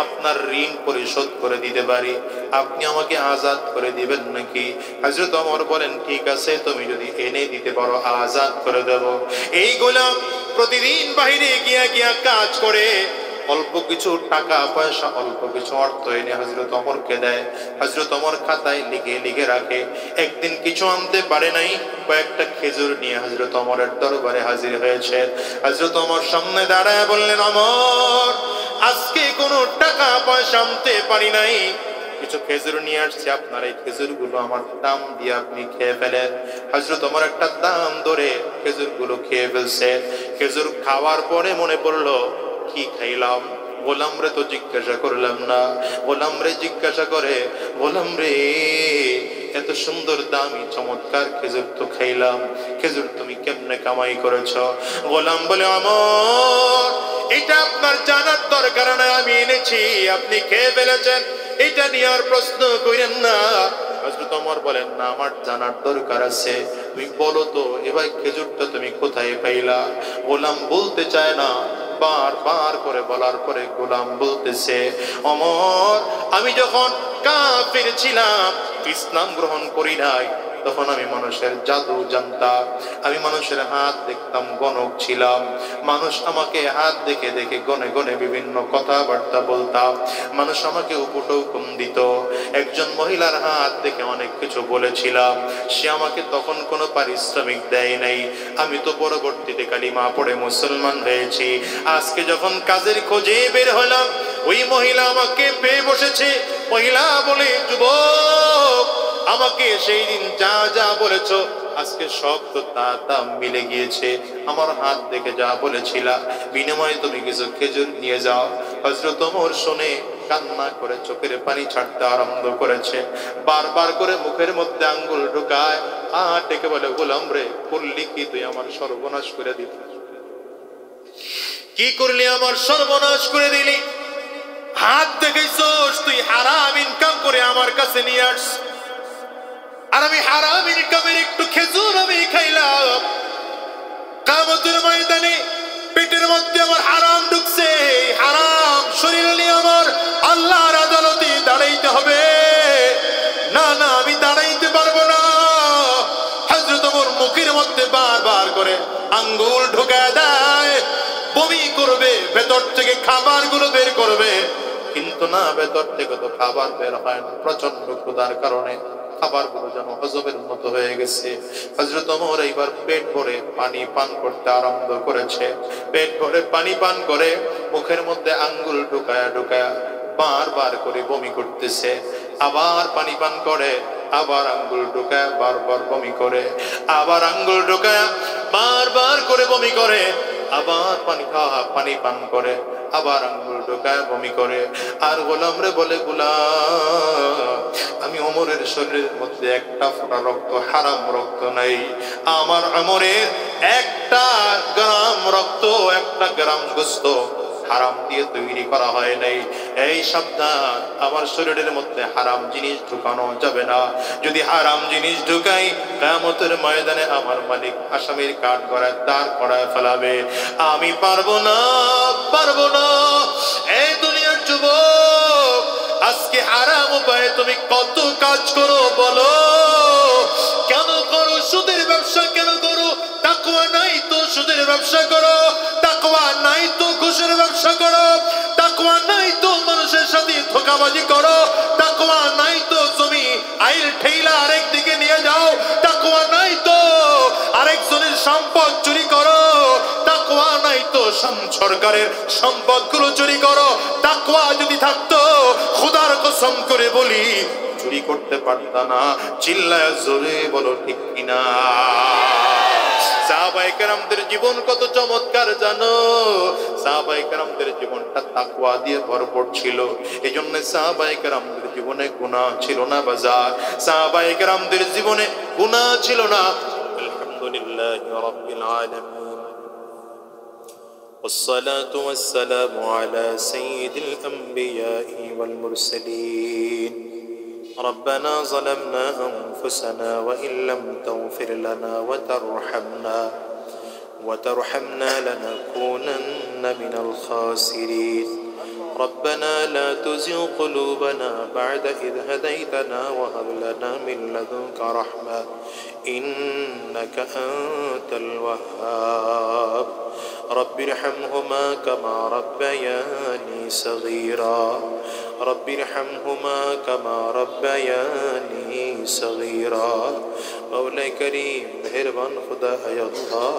আপনার ঋণ পরিশোধ করে দিতে পারি, আপনি আমাকে আজাদ করে দিবেন নাকি? হযরত ওমর বলেন, ঠিক আছে, তুমি যদি এনে দিতে পারো আজাদ করে দেব। এই গোলাম প্রতিদিন বাইরে গিয়া কাজ করে অল্প কিছু টাকা পয়সা, অল্প কিছু অর্থ এনে হযরত ওমরকে দেয়। হযরত ওমর খাতায় লিখে রাখে। একদিন কিছু আনতে পারে নাই, কয়েকটা খেজুর নিয়ে হযরত ওমরের দরবারে হাজির হয়েছে। হযরত ওমর সামনে দাঁড়ায় বললেন, ওমর, আজকে কোনো টাকা পয়সা আনতে পারি নাই, কিছু খেজুর নিয়ে আসছি, আপনার এই খেজুরগুলো আমার দাম দিয়ে আপনি খেয়ে ফেলেন। হযরত ওমর একটা দাম ধরে খেজুরগুলো খেয়ে ফেলছে। খেজুর খাওয়ার পরে মনে পড়লো, কি খাইলাম? গোলাম রে তো জিজ্ঞাসা করলাম না। গোলাম রে জিজ্ঞাসা করে, গোলাম রে, এত সুন্দর দামি চমৎকার খেজুর তো খাইলাম, খেজুর তুমি কেমনে কামাই করেছ? গোলাম বলে, ওমর, এটা আপনার জানার দরকার না, আমি এনেছি, আপনি খেয়ে ফেলেছেন, এটা নিয়ে আর প্রশ্ন করেন না। হযরত ওমর বলেন, না, আমার জানার দরকার আছে, তুমি বলো তো, এবার খেজুরটা তুমি কোথায় পাইলা? গোলাম বলতে চায় না, বারবার করে বলার পরে গোলাম বলতেছে, ওমর, আমি যখন কাফির ছিলাম, ইসলাম গ্রহণ করি নাই, তখন আমি মানুষের জাদু জানতাম, আমি মানুষের হাত দেখতাম, গণক ছিলাম, মানুষ আমাকে হাত দেখে গনে গনে বিভিন্ন কথাবার্তা বলতাম, মানুষ আমাকে উপটৌকন দিত। একজন মহিলার হাত দেখে অনেক কিছু বলেছিলাম, সে আমাকে তখন কোনো পারিশ্রমিক দেয় নাই, আমি তো পরবর্তীতে কালিমা পড়ে মুসলমান হয়েছি। আজকে যখন কাজের খোঁজে বের হলাম, ওই মহিলা আমাকে পেয়ে বসেছে। মহিলা বলে, যুবক, আমাকে সেই দিন যা যা বলেছ, আজকে সব তো তা মিলে গিয়েছে, আমার হাত দেখে যা বলেছিলা, বিনিময়ে তুমি কিছু খেজুর নিয়ে যাও। হযরত ওমর শুনে কান্না করে চোখের পানি ছাড়তে আরম্ভ করেছে, বারবার করে মুখের মধ্যে আঙ্গুল ঢুকায়, আর ডেকে বলে, গোলাম রে, করলি কি? তুই আমার সর্বনাশ করে দিলি, কি করলি? আমার সর্বনাশ করে দিলি। হাত দেখেছিস, তুই হারাম ইনকাম করে আমার কাছে নিয়ে আসছিস, আর আমি হারাম ইনকামের একটু খেজুর আমি খাইলাম, কিয়ামতের ময়দানে পেটের মধ্যে আমার হারাম ঢুকছে, হারাম শরীর নিয়ে আমার আল্লাহর আদালতে দাঁড়াইতে হবে। না না, আমি দাঁড়াইতে পারবো না। হযরত ওমর মুখের মধ্যে বারবার করে আঙ্গুল ঢুকায় দেয়, বমি করবে, ভেতর থেকে খাবারগুলো বের করবে, কিন্তু না, ভেতর থেকে তো খাবার বের হয় না, প্রচন্ড ক্ষুধার কারণে খাবারগুলো যেন হজমের মতো হয়ে গেছে। হযরত ওমর এইবার পেট ভরে পানি পান করতে আরম্ভ করেছে। পেট ভরে পানি পান করে মুখের মধ্যে আঙ্গুল ঢুকায়া ঢুকায়া বারবার করে বমি করতেছে, আবার পানি পান করে, আবার আঙ্গুল ঢুকায়া বারবার বমি করে, আবার আঙ্গুল ঢুকায়া বারবার করে বমি করে, আবার পানি পান করে, আবার আঙ্গুল ঢোকায় বমি করে। আর গোলাম রে বলে, গোলাম, আমি ওমরের শরীরের মধ্যে একটা ফোঁটা রক্ত, হারাম রক্ত নাই, আমার ওমরের একটা গ্রাম রক্ত, একটা গ্রাম গোশত হারাম দিয়ে তৈরি করা হয় নাই। এই সাবধান, আমার শরীরের মধ্যে হারাম জিনিস ঢুকানো যাবে না। যদি হারাম জিনিস ঢুকাই, কিয়ামতের ময়দানে আমার মালিক আসামির কাঠ গড়ায় দাঁড় করায় ফেলাবে। আমি পারবো না, পারবো না। এই দুনিয়ার যুবক, আজকে হারাম উপায়ে তুমি কত কাজ করো বলো? কেন করো? সুদের ব্যবসা কেন করো? তাকওয়া নাই তো সুদের ব্যবসা করো, তাকওয়া নাই তো ঘুষের ব্যবসা করো, তাকওয়া নাই তো মানুষের সাথে ধোঁকাবাজি করো, তাকওয়া নাই তো জমি আইল ঠেইলা আরেক দিকে নিয়ে যাও, তাকওয়া নাই তো আরেকজনের সম্পদ চুরি করো, তাকওয়া নাই তো সরকারের সম্পদগুলো চুরি করো। তাকওয়া যদি থাকতো, খোদার কসম করে বলি, চুরি করতে পারতা না। চিল্লায় জোরে বলো ঠিক কিনা? সাহাবায়ে কেরামদের জীবন কত চমৎকার জানো? সাহাবায়ে কেরামদের জীবনটা তাকওয়া দিয়ে ভরপুর ছিল। এজন্য সাহাবায়ে কেরামদের জীবনে গুনাহ ছিল না বাজার, সাহাবায়ে কেরামদের জীবনে গুনাহ ছিল না। আলহামদুলিল্লাহি রাব্বিল আলামিন, والصلاة والسلام على سيد الأنبياء والمرسلين. ربنا ظلمنا أنفسنا وإن لم تغفر لنا وترحمنا لنكونن من الخاسرين. ربنا لا تزغ قلوبنا بعد إذ هديتنا وهب لنا من لدنك رحمة إنك أنت الوهاب. رب ارحمهما كما ربياني صغيرا. رب ارحمهما كما ربياني صغيرا. মওলাই করিম, মেহেরবান খুদা, হে আল্লাহ,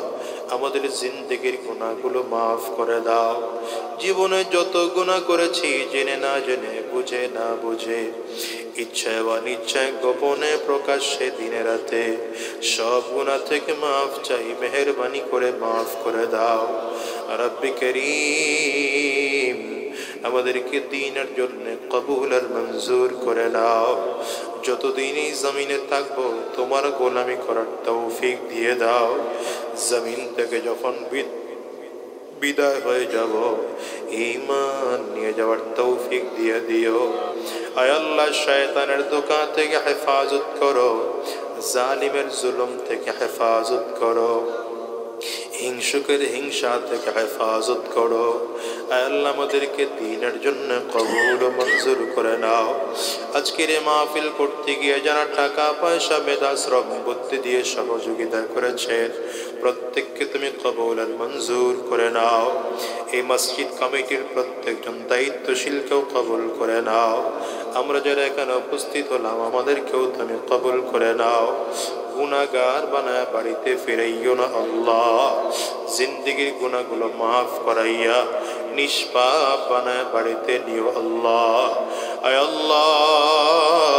আমাদের জিন্দেগির গুনাহগুলো মাফ করে দাও। জীবনে যত গুনাহ করেছি, জেনে না জেনে, বুঝে না বুঝে, ইচ্ছায় বা অনিচ্ছায়, গোপনে প্রকাশ্যে, দিনে রাতে, সব গুনাহ থেকে মাফ চাই, মেহেরবানি করে মাফ করে দাও। রব্বি করিম, আমাদেরকে দ্বীনের জন্য কবুল আর মঞ্জুর করে নাও। যতদিন এই জমিনে থাকবো, তোমার গোলামি করার তৌফিক দিয়ে দাও। জমিন থেকে যখন বিদায় হয়ে যাব, ঈমান নিয়ে যাওয়ার তৌফিক দিয়ে দিও। আয় আল্লাহ, শয়তানের ধোঁকা থেকে হেফাজত করো, জালিমের জুলুম থেকে হেফাজত করো, হিংসুকের হিংসা থেকে হেফাজত করো। আয় আল্লাহ, আমাদেরকে দ্বীনের জন্য কবুল ও মঞ্জুর করে নাও। আজকের এই মাহফিল করতে গিয়ে যারা টাকা পয়সা, মেধা, শ্রম, বুদ্ধি দিয়ে সহযোগিতা করেছেন, প্রত্যেককে তুমি কবুল আর মঞ্জুর করে নাও। এই মসজিদ কমিটির প্রত্যেকজন দায়িত্বশীলকেও কবুল করে নাও। আমরা যারা এখানে উপস্থিত হলাম, আমাদেরকেও তুমি কবুল করে নাও। গুনাহগার বানায় বাড়িতে ফিরাইও না আল্লাহ। জিন্দেগির গুনাহগুলো মাফ করাইয়া নিষ্পাপ বানায় বাড়িতে নিও আল্লাহ। আয় আল্লাহ,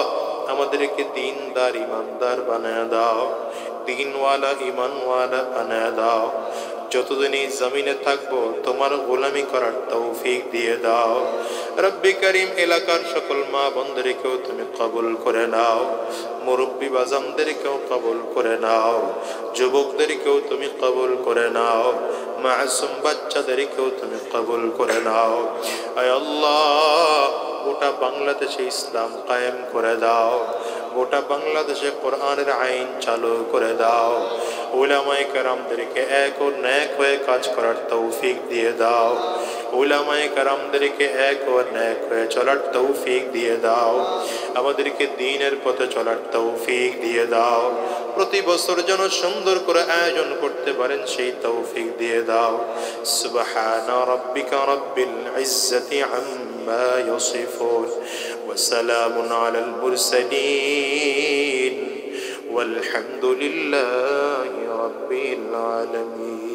আমাদেরকে দীনদার, ইমানদার বানায় দাও, দীনওয়ালা, ইমানওয়ালা বানায় দাও। যতদিন এই জমিনে থাকবো, তোমার গোলামি করার তৌফিক দিয়ে দাও। রব্বি করিম, এলাকার সকল মা বোনদেরকেও তুমি কবুল করে নাও। মুরব্বী বাজানদেরকেও কবুল করে নাও। যুবকদেরকেও তুমি কবুল করে নাও। মাসুম বাচ্চাদেরকেও তুমি কবুল করে নাও। আয় আল্লাহ, গোটা বাংলাদেশে ইসলাম কায়েম করে দাও। গোটা বাংলাদেশে কোরআনের আইন চালু করে দাও। উলামায়ে কেরামদেরকে এক ও নেক হয়ে কাজ করার তৌফিক দিয়ে দাও। উলামায়ে কেরামদেরকে এক ও নেক হয়ে চলার তৌফিক দিয়ে দাও। আমাদেরকে দ্বীনের পথে চলার তৌফিক দিয়ে দাও। প্রতি বছর যেন সুন্দর করে আয়োজন করতে পারেন সেই তৌফিক দিয়ে দাও। সুবহানা রাব্বিকা রাব্বিল ইজ্জাতি আম্মা ইয়াসিফুন ওয়া সালামুন আলাল মুরসালিন ওয়ালহামদুলিল্লাহি রাব্বিল আলামিন।